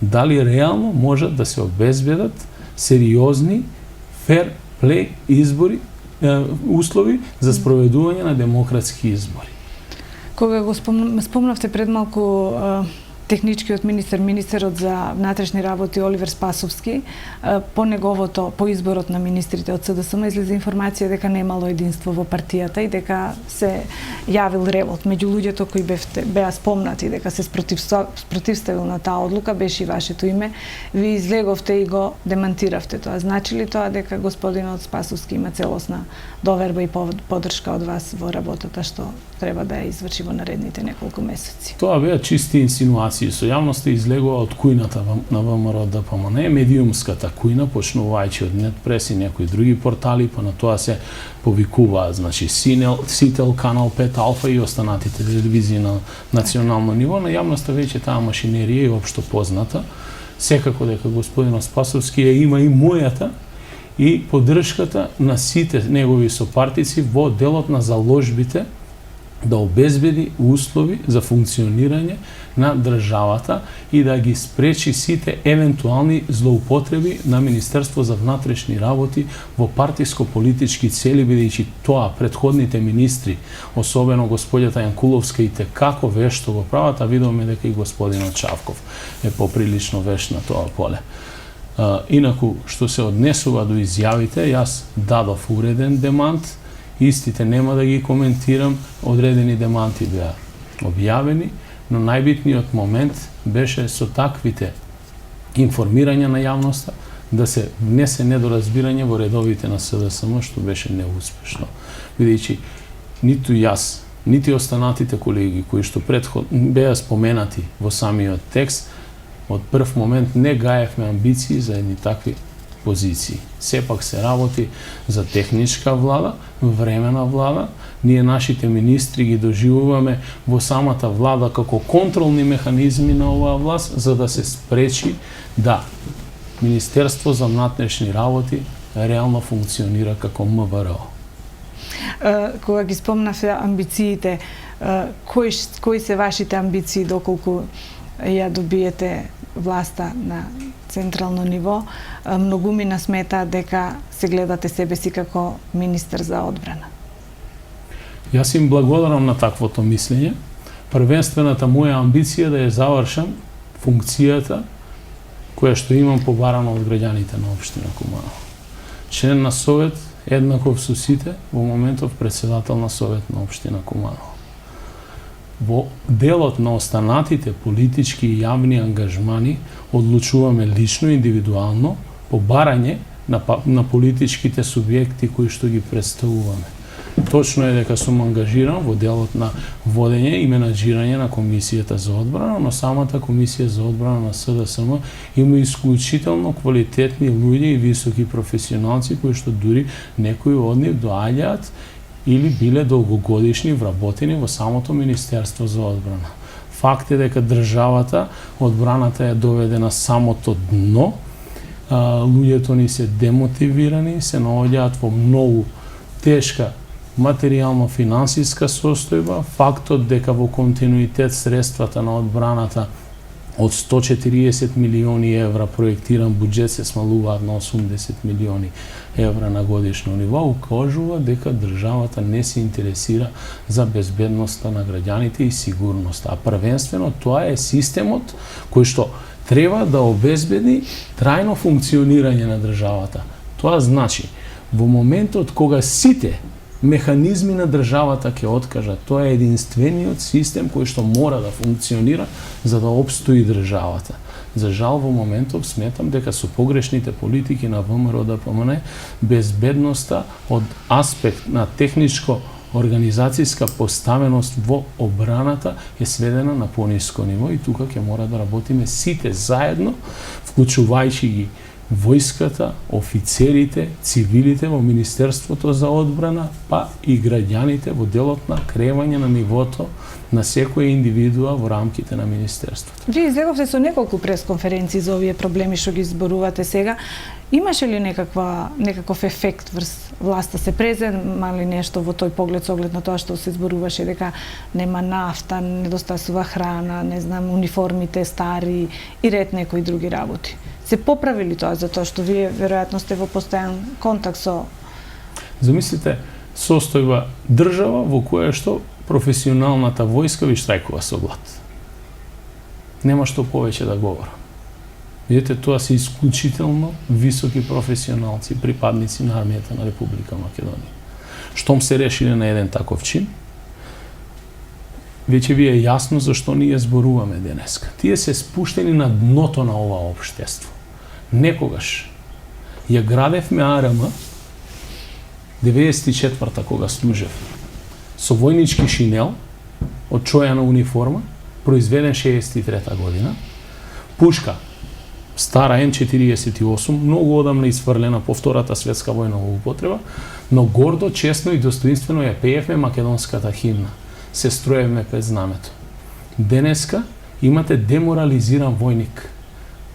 Дали реално можат да се обезбедат сериозни, фер плей избори, услови за спроведување на демократски избори? Кога го спомнавте пред малку техничкиот министерот за внатрешни работи Оливер Спасовски, по изборот на министрите од СДСМ излезе информација дека немало единство во партијата и дека се јавил револт. Меѓу луѓето кои беа спомнати дека се спротивставил на таа одлука беше и вашето име. Ви излеговте и го демантиравте тоа. Значи ли тоа дека господинот Спасовски има целосна доверба и поддршка од вас во работата што треба да ја изврши во наредните неколку месеци? Тоа беа чисти инсинуации. Со јавноста излегува од кујната на ВМРО ДПМН, медиумската кујна, почнувајќи од Нетпрес и некои други портали, па на тоа се повикуваат, значи Сител, Канал 5 Алфа и останатите телевизии на национално ниво. На јавноста веќе таа машинерија е општо позната. Секако дека господинот Спасовски ја има и мојата и поддршката на сите негови сопартици во делот на заложбите да обезбеди услови за функционирање на државата и да ги спречи сите евентуални злоупотреби на Министерство за внатрешни работи во партиско-политички цели, бидејќи тоа претходните министри, особено господјата Јанкуловска, и како вешто го прават, а видовме дека и господинот Чавков е поприлично вешт на тоа поле. Инаку, што се однесува до изјавите, јас дадов уреден демант, истите нема да ги коментирам, одредени деманти беа објавени, но најбитниот момент беше со таквите информирање на јавноста да се внесе недоразбирање во редовите на СДСМ, што беше неуспешно. Бидејќи ниту јас, нити останатите колеги кои што беа споменати во самиот текст, од прв момент не гаевме амбиции за едни такви позиции. Сепак се работи за техничка влада, времена влада. Ние нашите министри ги доживуваме во самата влада како контролни механизми на оваа власт, за да се спречи да Министерство за внатрешни работи реално функционира како МВР. Кога ги спомнавте амбициите, кои се вашите амбиции доколку ја добиете власта на централно ниво? Многумина сметаат дека се гледате себе си како министер за одбрана. Јас им благодарам на таквото мислење. Првенствената моја амбиција да ја завршам функцијата која што имам побарано од граѓаните на општина Куманово. Член на совет, еднаков со сите, во моментов председател на совет на општина Куманово. Во делот на останатите политички и јавни ангажмани одлучуваме лично, индивидуално, по барање на политичките субјекти кои што ги представуваме. Точно е дека сум ангажиран во делот на водење и менаџирање на Комисијата за одбрана, но самата Комисија за одбрана на СДСМ има исклучително квалитетни луѓе и високи професионалци кои што дури некои од нив доаѓаат или биле долгогодишни вработени во самото Министерство за одбрана. Факт е дека државата, одбраната е доведена самото дно, луѓето ни се демотивирани, се наоѓаат во многу тешка материјално-финансиска состојба, фактот дека во континуитет средствата на одбраната од 140 милиони евра проектиран буџет се смалуваат на 80 милиони евра на годишно ниво, укажува дека државата не се интересира за безбедноста на граѓаните и сигурноста. А првенствено тоа е системот кој што треба да обезбеди трајно функционирање на државата. Тоа значи, во моментот кога сите механизми на државата ќе откажат, тоа е единствениот систем кој што мора да функционира за да опстои државата. За жал, во моментов сметам дека со погрешните политики на ВМРО ДПМН, безбедноста од аспект на техничко организацијска поставеност во обраната е сведена на пониско ниво и тука ќе мора да работиме сите заедно, вклучувајќи ги војската, офицерите, цивилите во Министерството за одбрана, па и граѓаните во делот на кревање на нивото на секоја индивидуа во рамките на Министерството. Вие излеговте со неколку пресконференции за овие проблеми што ги зборувате сега. Имаше ли некаков ефект врз власта се презема ли нешто во тој поглед со оглед на тоа што се зборуваше дека нема нафта, недостасува храна, не знам, униформите стари и ред некои други работи? Се поправи ли тоа затоа што вие веројатно сте во постојан контакт со... Замислите, состојба држава во која што професионалната војска ви штрајкува со глад. Нема што повеќе да говорам. Видите, тоа се исклучително високи професионалци, припадници на армијата на Република Македонија. Штом се решиле на еден таков чин, веќе ви е јасно зашто ние зборуваме денеска. Тие се спуштени на дното на ова општество. Некогаш ја градевме АРМ 94-та кога служев со војнички шинел од чојана униформа, произведен 63-та година, пушка стара М48, многу одамна изфрлена по Втората светска војна во употреба, но гордо, честно и достоинствено ја пеевме македонската химна. Се строевме пред знамето. Денеска имате деморализиран војник,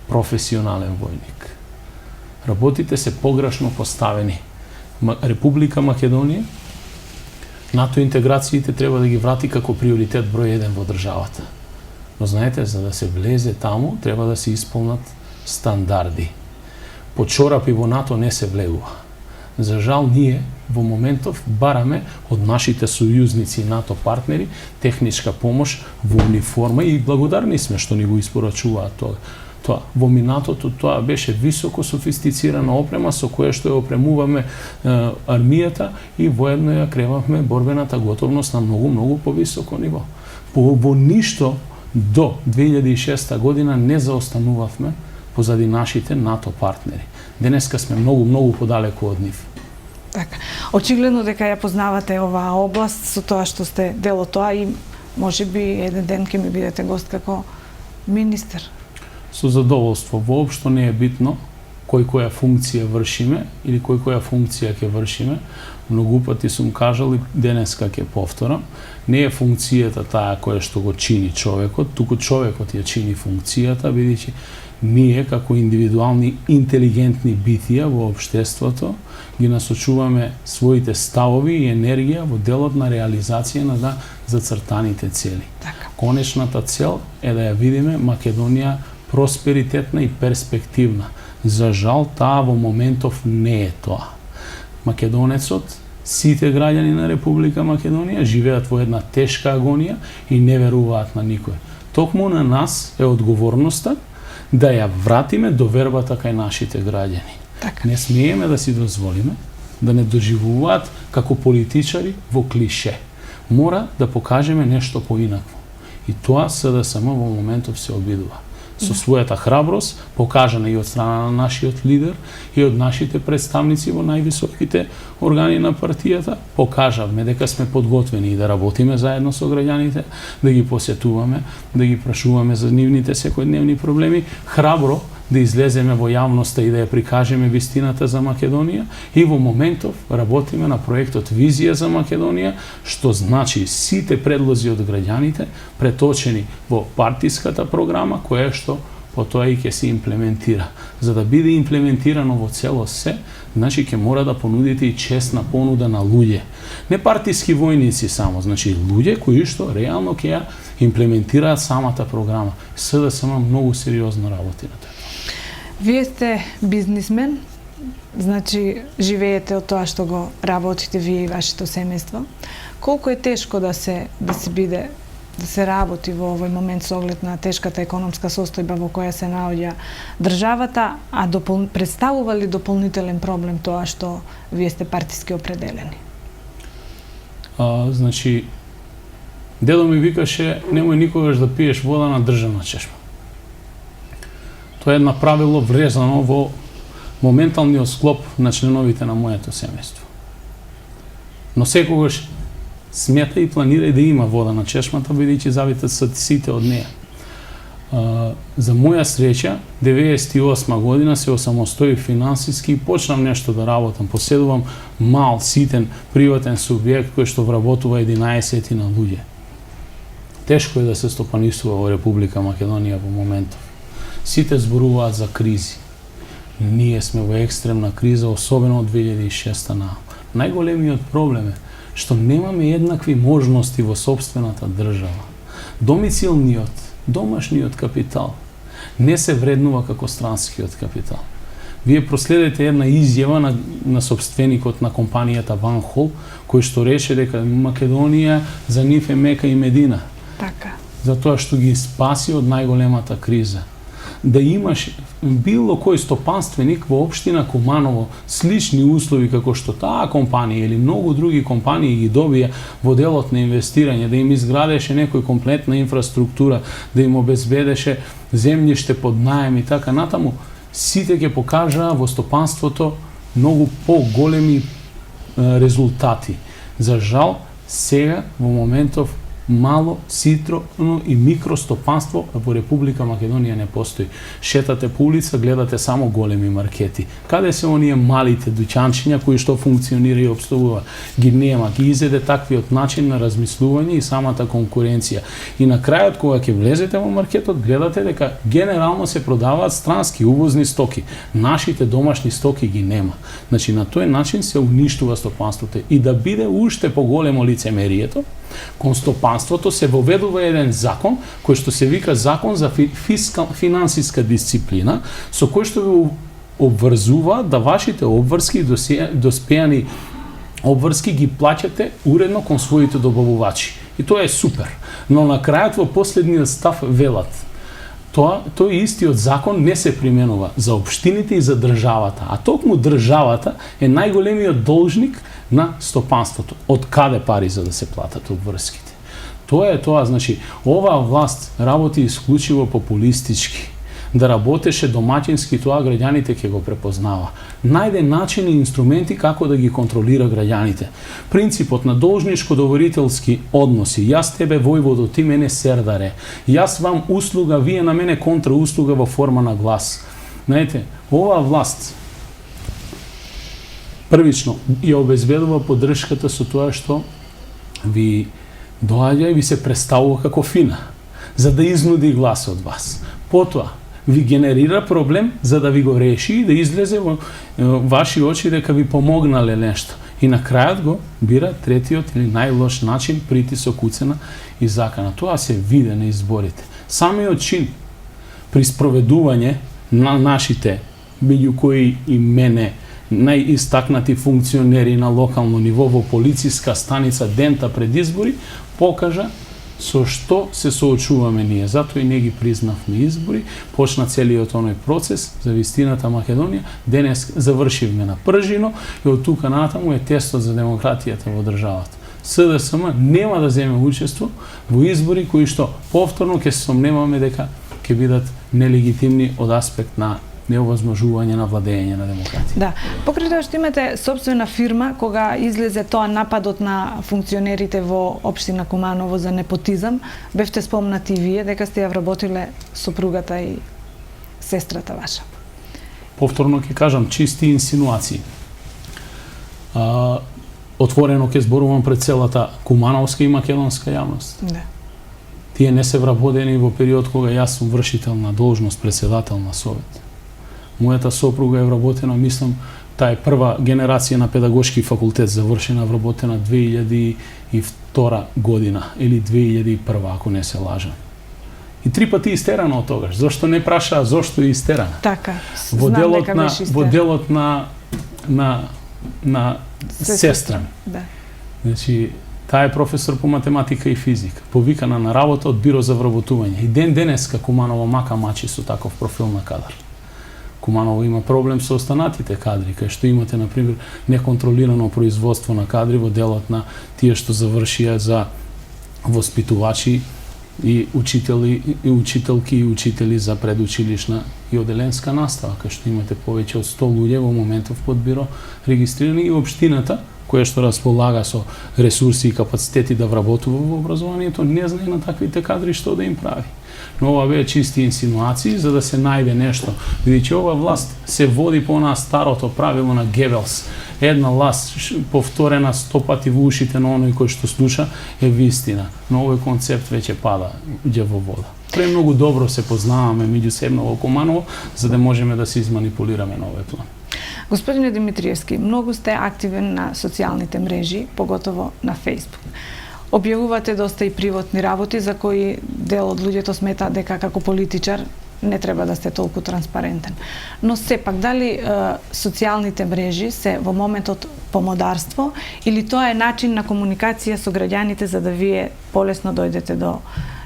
професионален војник. Работите се погрешно поставени. Република Македонија, НАТО интеграциите треба да ги врати како приоритет број 1 во државата. Но знаете, за да се влезе таму, треба да се исполнат стандарди. По чорапи во НАТО не се влегува. За жал, ние во моментов бараме од нашите сојузници и НАТО партнери техничка помош во униформа и благодарни сме што ни го испорачуваат тоа. Во минатото тоа беше високо софистицирана опрема со која што ја опремуваме армијата и воедно ја кревавме борбената готовност на многу повисоко ниво. Во ништо до 2006 година не заостанувавме позади нашите НАТО партнери. Денеска сме многу подалеку од нив. Така. Очигледно дека ја познавате оваа област со тоа што сте дел од тоа и можеби еден ден ќе ми бидете гост како министер. Со задоволство. Воопшто не е битно која функција вршиме или која функција ќе вршиме. Многу пати сум кажал и денеска ќе повторам. Не е функцијата таа која што го чини човекот, туку човекот ја чини функцијата, бидејќи ние како индивидуални интелигентни битија во општеството ги насочуваме своите ставови и енергија во делот на реализација на зацртаните цели. Така. Конечната цел е да ја видиме Македонија просперитетна и перспективна. За жал, таа во моментов не е тоа. Македонецот, сите граѓани на Република Македонија живеат во една тешка агонија и не веруваат на никој. Токму на нас е одговорноста да ја вратиме довербата кај нашите граѓани. Така. Не смееме да си дозволиме да не доживуваат како политичари во клише. Мора да покажеме нешто поинакво. И тоа СДСМ во моментов се обидува. Со својата храброст, покажана и од страна на нашиот лидер и од нашите представници во највисоките органи на партијата, покажавме дека сме подготвени и да работиме заедно со граѓаните, да ги посетуваме, да ги прашуваме за нивните секојдневни проблеми, храбро да излеземе во јавноста и да ја прикажеме вистината за Македонија и во моментов работиме на проектот Визија за Македонија, што значи сите предлози од граѓаните преточени во партиската програма, која што потоа и ќе се имплементира. За да биде имплементирано во целост се, значи ќе мора да понудите и честна понуда на луѓе. Не партиски војници само, значи луѓе кои што реално ќе ја имплементираат самата програма. СДСМ многу сериозно работи на тоа. Вие сте бизнисмен, значи живеете од тоа што го работите вие и вашето семејство. Колку е тешко да се биде да се работи во овој момент со оглед на тешката економска состојба во која се наоѓа државата, а представува ли дополнителен проблем тоа што вие сте партиски определени? Значи, дедо ми викаше, немој никогаш да пиеш вода на државна чешма. Тоа е една правило врезано во моменталниот склоп на членовите на моето семејство. Но секогаш смета и планира да има вода на чешмата, бидејќи зависат сите од неја. За моја среќа, 98 година се осамостои финансиски и почнам нешто да работам. Поседувам мал, ситен, приватен субјект кој што вработува 11 на луѓе. Тешко е да се стопанисува во Република Македонија во моментов. Сите зборуваат за кризи. Ние сме во екстремна криза, особено од 2006 на. Најголемиот проблем е што немаме еднакви можности во сопствената држава. Домицилниот, домашниот капитал не се вреднува како странскиот капитал. Вие проследете една изјава на собственикот на компанијата Ван Хол, кој што рече дека Македонија за нив е Мека и Медина. Така. Затоа што ги спаси од најголемата криза. Да имаш било кој стопанственик во општина Куманово слични услови како што таа компанија или многу други компании ги добија во делот на инвестирање, да им изградеше некој комплетна инфраструктура, да им обезбедеше земјиште под наем и така натаму, сите ќе покажаа во стопанството многу поголеми резултати. За жал, сега во моментов мало, ситно и микростопанство во Република Македонија не постои. Шетате по улица, гледате само големи маркети. Каде се оние малите дуќанчиња кои што функционира и обслужува? Ги нема, ги изеде таквиот начин на размислување и самата конкуренција. И на крајот, кога ќе влезете во маркетот, гледате дека генерално се продаваат странски увозни стоки. Нашите домашни стоки ги нема. Значи, на тој начин се уништува стопанството. И да биде уште поголемо лицемерието, кон стопанството се воведува еден закон кој што се вика Закон за финансиска дисциплина, со кој што ви обврзува да вашите обврски доспеани обврски ги плаќате уредно кон своите добавувачи. И тоа е супер. Но на крајот во последниот став велат тој истиот закон не се применува за општините и за државата, а токму државата е најголемиот должник на стопанството. Од каде пари за да се платат обврските? Тоа е тоа, значи, оваа власт работи исклучиво популистички. Да работеше домаќински, тоа граѓаните ќе го препознава. Најде начини и инструменти како да ги контролира граѓаните. Принципот на должничко-доверителски односи. Јас тебе војводо, ти мене сердаре. Јас вам услуга, вие на мене контрауслуга во форма на глас. Знаете, оваа власт првично ја обезбедува поддршката со тоа што ви доаѓа и ви се представува како фина, за да изнуди глас од вас. Потоа, ви генерира проблем за да ви го реши и да излезе во ваши очи дека ви помогнале нешто. И на крајот го бира третиот или најлош начин, притисок, уцена и закана. Тоа се виде на изборите. Самиот чин при спроведување на нашите, меѓу кои и мене, најистакнати функционери на локално ниво во полициска станица дента пред избори, покажа со што се соочуваме ние. Затоа и не ги признавме избори, почна целиот оној процес за вистината Македонија, денес завршивме на пржино и од тука натаму е тестот за демократијата во државата. СДСМ нема да земе учество во избори кои што повторно ќе се сомневаме дека ќе бидат нелегитимни од аспект на неовозможување на владење на демократија. Да. Покрај тоа што имате собствена фирма, кога излезе тоа нападот на функционерите во општина Куманово за непотизам, бевте спомнати и вие дека сте ја вработиле сопругата и сестрата ваша. Повторно ќе кажам, чисти инсинуации. Отворено ќе зборувам пред целата кумановска и македонска јавност. Да. Тие не се вработени во период кога јас сум вршител на должност, председател на совет. Мојата сопруга е вработена, мислам, таа е прва генерација на педагошки факултет, завршена, вработена 2002 година или 2001, ако не се лажам. И 3 пати истерана од тогаш. Зошто не праша зошто е истерана? Така. Во делот на сестра ми. Да. Значи, Таа е професор по математика и физика, повикана на работа од Биро за вработување. И ден денеска Куманово мака мачи со таков профил на кадар. Куманово има проблем со останатите кадри, кај што имате, например, неконтролирано производство на кадри во делот на тие што завршија за воспитувачи и учителки и учители за предучилишна и оделенска настава, кај што имате повеќе од 100 луѓе во моментов под биро регистрирани, и општината која што располага со ресурси и капацитети да вработува во образованието, не знае на таквите кадри што да им прави. Но ова беа чисти инсинуации за да се најде нешто, бидејќи ова власт се води по она старото правило на Гебелс. Една лас повторена 100 пати во ушите на оној кој што слуша е вистина, но овој концепт веќе пада во вода. Премногу добро се познаваме меѓусебно во Куманово, за да можеме да се изманипулираме на овој план. Господине Димитриевски, многу сте активен на социјалните мрежи, поготово на Facebook. Објавувате доста и приватни работи за кои дел од луѓето смета дека како политичар не треба да сте толку транспарентен. Но сепак, дали социјалните мрежи се во моментот помодарство или тоа е начин на комуникација со граѓаните за да вие полесно дојдете до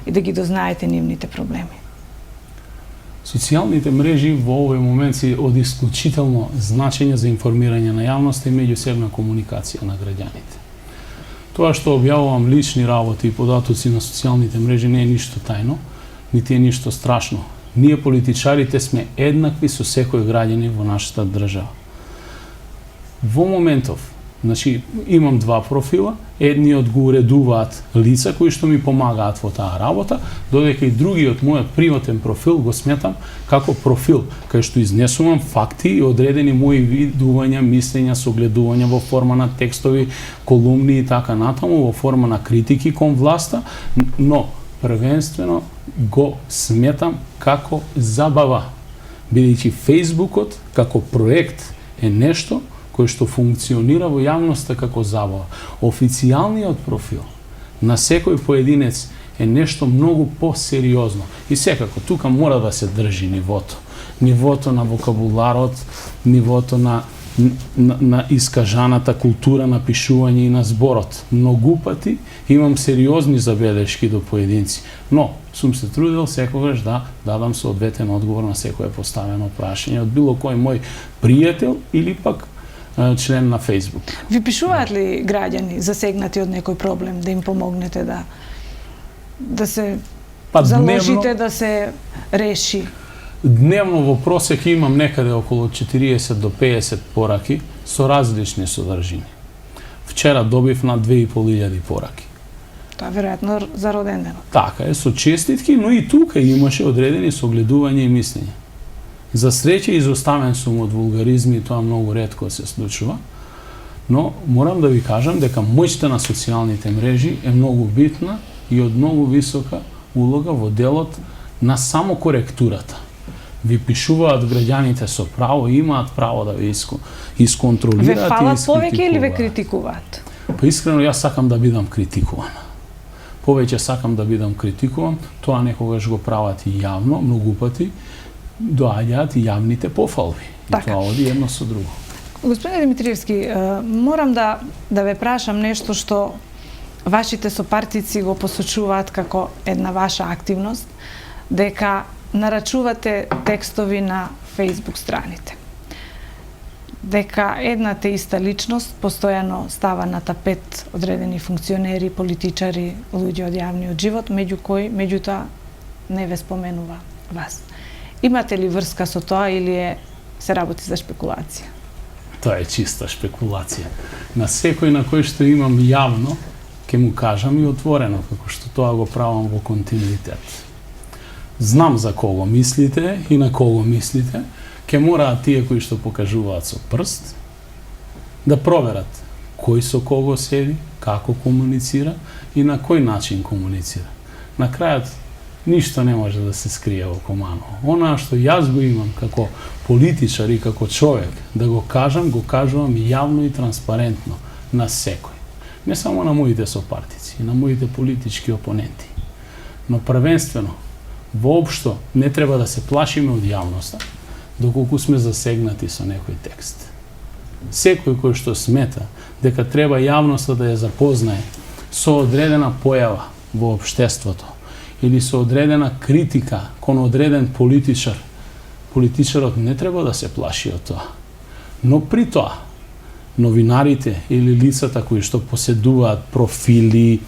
и да ги дознаете нивните проблеми? Социјалните мрежи во овој момент се од исклучително значење за информирање на јавноста и меѓусебна комуникација на граѓаните. Тоа што објавувам лични работи и податоци на социјалните мрежи не е ништо тајно, нити е ништо страшно. Ние политичарите сме еднакви со секој граѓанин во нашата држава. Во моментов, значи, имам два профила, едниот го уредуваат лица кои што ми помагаат во таа работа, додека и другиот мојот приватен профил го сметам како профил кај што изнесувам факти и одредени мои видувања, мислења, согледувања во форма на текстови, колумни и така натаму, во форма на критики кон власта, но првенствено го сметам како забава, бидејќи Фејсбукот како проект е нешто кој што функционира во јавноста како забава. Официјалниот профил на секој поединец е нешто многу посериозно. И секако, тука мора да се држи нивото. Нивото на вокабуларот, нивото на искажаната култура на пишување и на зборот. Многу пати имам сериозни забелешки до поединци, но сум се трудел секогаш да дадам соодветен одговор на секое поставено прашање од било кој мој пријател или пак член на Facebook. Ви пишуваат ли граѓани засегнати од некој проблем да им помогнете да се заложите да се реши? Дневно во просек имам некаде околу 40 до 50 пораки со различни содржини. Вчера добив над 2500 пораки. Тоа веројатно за роденденот. Така е, со честитки, но и тука имаше одредени согледувања и мислења. За среќа изоставен сум од вулгаризми и тоа многу ретко се случува, но морам да ви кажам дека моќта на социјалните мрежи е многу битна и од многу висока улога во делот на само коректурата. Ви пишуваат граѓаните со право, имаат право да ви исконтролираат и искритикуваат. Ве фалат повеќе или ве критикуваат? Па искрено, јас сакам да бидам критикуван. Повеќе сакам да бидам критикуван, тоа некогаш го прават и јавно, многу пати, доаѓаат и јавните пофалби. И така. Тоа оди едно со друго. Господине Димитриевски, морам да ве прашам нешто што вашите сопартици го посочуваат како една ваша активност, дека нарачувате текстови на Facebook страните. Дека една те иста личност постојано става на тапет одредени функционери, политичари, луѓе од јавниот живот, меѓутоа не ве споменува вас. Имате ли врска со тоа или се работи за шпекулација? Тоа е чиста шпекулација. На секој на кој што имам јавно, ќе му кажам и отворено, како што тоа го правам во континуитет. Знам за кого мислите и на кого мислите, ќе мораат тие кои што покажуваат со прст да проверат кој со кого седи, како комуницира и на кој начин комуницира. На крајот ништо не може да се скрие во Куманово. Она што јас го имам како политичар и како човек да го кажам, го кажувам јавно и транспарентно на секој. Не само на моите сопартици, и на моите политички опоненти. Но првенствено, воопшто не треба да се плашиме од јавноста, доколку сме засегнати со некој текст. Секој кој што смета дека треба јавноста да ја запознае со одредена појава во општеството или со одредена критика кон одреден политичар, политичарот не треба да се плаши од тоа. Но при тоа, новинарите или лицата кои што поседуваат профили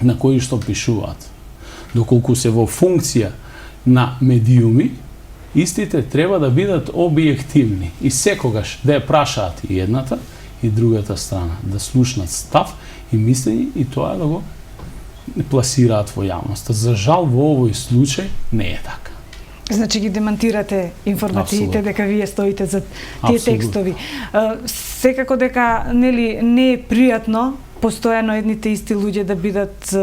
на кои што пишуваат, доколку се во функција на медиуми, истите треба да бидат објективни и секогаш да ја прашаат и едната и другата страна, да слушнат став и мислење и тоа да го пласираат во јавноста. За жал во овој случај не е така. Значи ги демантирате информациите дека вие стоите за тие текстови. Секако дека нели не е пријатно постојано едните исти луѓе да бидат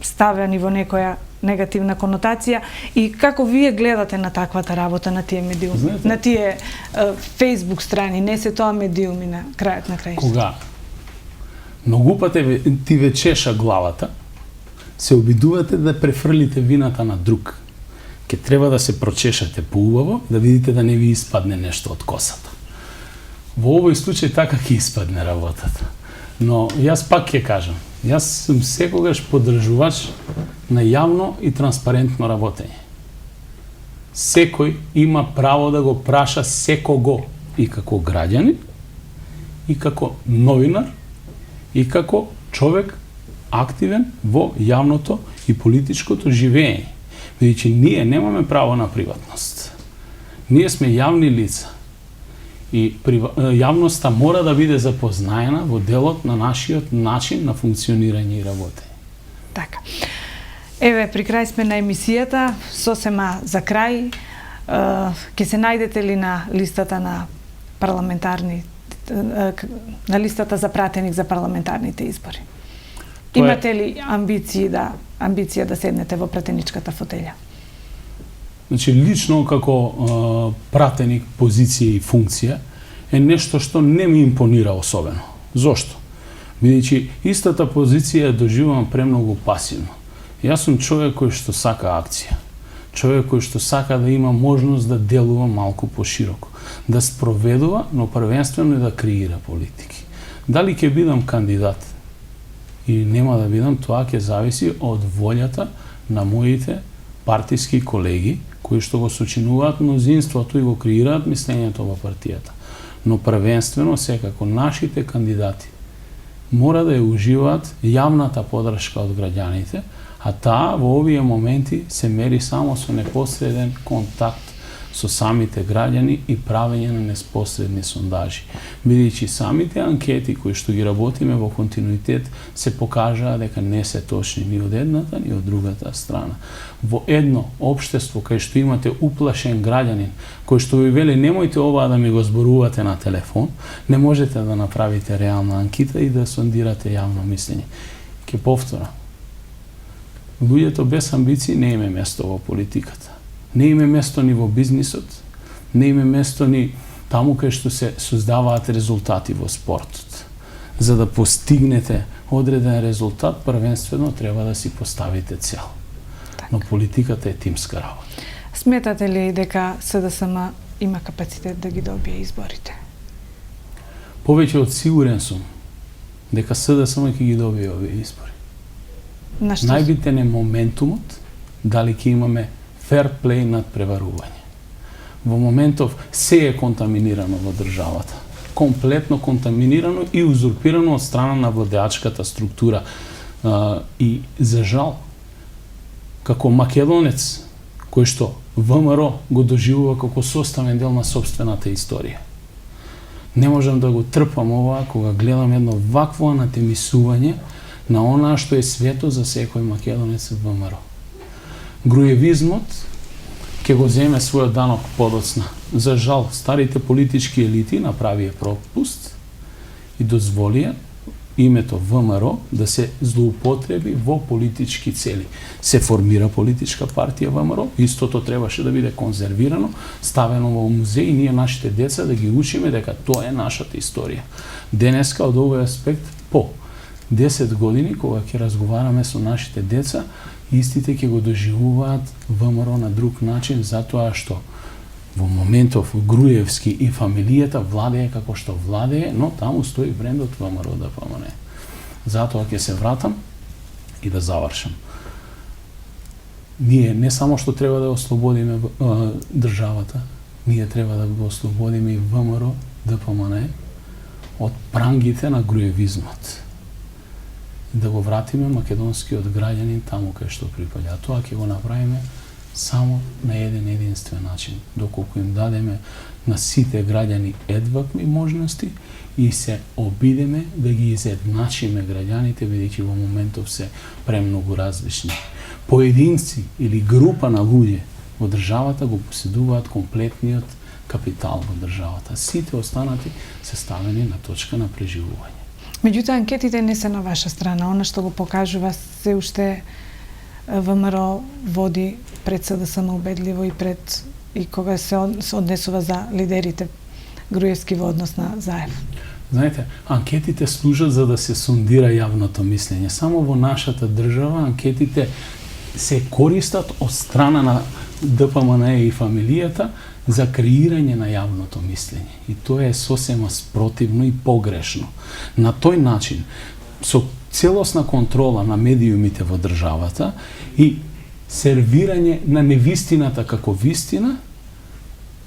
ставени во некоја негативна конотација и како вие гледате на таквата работа на тие медиуми, знаете, на тие Facebook страни, не се тоа медиуми на крајот на крајот. Кога многу пати ти ве чеша главата, се обидувате да префрлите вината на друг. Ке треба да се прочешате поубаво, да видите да не ви испадне нешто од косата. Во овој случај така ќе испадне работата. Но јас пак ќе кажам, јас сум секогаш поддржувач на јавно и транспарентно работење. Секој има право да го праша секого, и како граѓанин, и како новинар, и како човек активен во јавното и политичкото живење. Бидејќи ние немаме право на приватност. Ние сме јавни лица. И јавноста мора да биде запознаена во делот на нашиот начин на функционирање и работење. Така. Еве, при крај сме на емисијата, сосема за крај, ќе се најдете ли на листата на парламентарни, на листата за пратеник за парламентарните избори? Имате ли амбиција да седнете во пратеничката фотелја? Значи, лично како пратеник, позиција и функција е нешто што не ми импонира особено. Зошто? Бидејќи истата позиција ја доживувам премногу пасивно. Јас сум човек кој што сака акција. Човек кој што сака да има можност да делува малку пошироко, да спроведува, но првенствено и да креира политики. Дали ќе бидам кандидат или нема да бидам, тоа ќе зависи од волјата на моите партиски колеги кои што го сочинуваат мнозинството и го креираат мислењето во партијата. Но првенствено секако нашите кандидати мора да ја уживаат јавната поддршка од граѓаните, а таа во овие моменти се мери само со непосреден контакт со самите граѓани и правење на неспосредни сондажи. Бидејќи самите анкети кои што ги работиме во континуитет се покажаа дека не се точни ни од едната ни од другата страна. Во едно општество кај што имате уплашен граѓанин кој што ви вели немојте ова да ми го зборувате на телефон, не можете да направите реална анкета и да сондирате јавно мислење. Ќе повторам. Луѓето без амбиции не име место во политиката. Не име место ни во бизнисот, не име место ни таму кај што се создаваат резултати во спортот. За да постигнете одреден резултат, првенствено треба да си поставите цел. Но политиката е тимска работа. Сметате ли дека СДСМ има капацитет да ги добие изборите? Повеќе од сигурен сум дека СДСМ ќе ги добие овие избори. Најбитен е моментумот, дали ќе имаме fair play над преварување. Во моментов се е контаминирано во државата. Комплетно контаминирано и узурпирано од страна на владеачката структура. И за жал, како македонец, кој што ВМРО го доживува како составен дел на сопствената историја. Не можам да го трпам ова кога гледам едно вакво анатемисување на онаа што е свето за секој македонец од ВМРО. Груевизмот ќе го земе својот данок подоцна. За жал, старите политички елити направија пропуст и дозволија името ВМРО да се злоупотреби во политички цели. Се формира политичка партија ВМРО, истото требаше да биде конзервирано, ставено во музеј и ние нашите деца да ги учиме дека тоа е нашата историја. Денеска од овој аспект по 10 години кога ќе разговараме со нашите деца, истите ќе го доживуваат ВМРО на друг начин, затоа што во моментов Груевски и фамилијата владее како што владее, но таму стои брендот ВМРО ДПМН. Затоа ќе се вратам и да завршам. Ние не само што треба да ослободиме државата, ние треба да го ослободиме и ВМРО, ДПМН од прангите на груевизмот. Да го вратиме македонскиот граѓанин таму кај што припаѓа. Тоа ќе го направиме само на еден единствен начин, доколку им дадеме на сите граѓани едвакви можности и се обидеме да ги изедначиме граѓаните, бидејќи во моментов се премногу различни. Поединци или група на луѓе во државата го поседуваат комплетниот капитал во државата. Сите останати се ставени на точка на преживување. Меѓутоа, анкетите не се на ваша страна. Она што го покажува се уште ВМРО води пред СДСМ убедливо и кога се однесува за лидерите Груевски во однос на Заев. Знаете, анкетите служат за да се сондира јавното мислење. Само во нашата држава анкетите се користат од страна на ДПМН и фамилијата за креирање на јавното мислење. И тоа е сосема спротивно и погрешно. На тој начин, со целосна контрола на медиумите во државата и сервирање на невистината како вистина,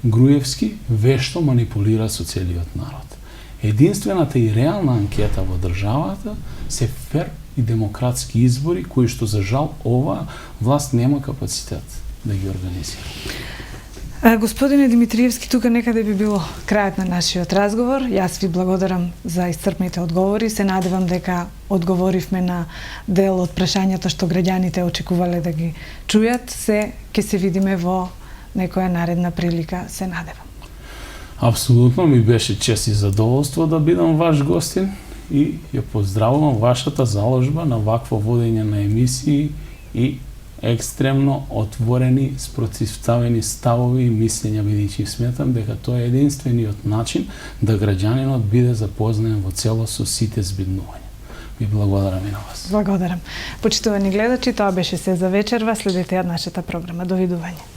Груевски вешто манипулира со целиот народ. Единствената и реална анкета во државата се фер и демократски избори, кои што за жал оваа власт нема капацитет да ги организира. Господине Димитриевски, тука некаде би било крајот на нашиот разговор. Јас ви благодарам за исцрпните одговори. Се надевам дека одговоривме на дел од прашањата што граѓаните очекувале да ги чујат. Ќе се видиме во некоја наредна прилика, се надевам. Апсолутно ми беше чест и задоволство да бидам ваш гостин и ја поздравувам вашата заложба на вакво водење на емисии и екстремно отворени, спротивставени ставови и мислења, бидејќи сметам дека тоа е единствениот начин да граѓанинот биде запознаен во целост со сите збиднувања. Ви благодарам и на вас. Благодарам. Почитувани гледачи, тоа беше се за вечерва. Следете ја нашата програма. Довидување.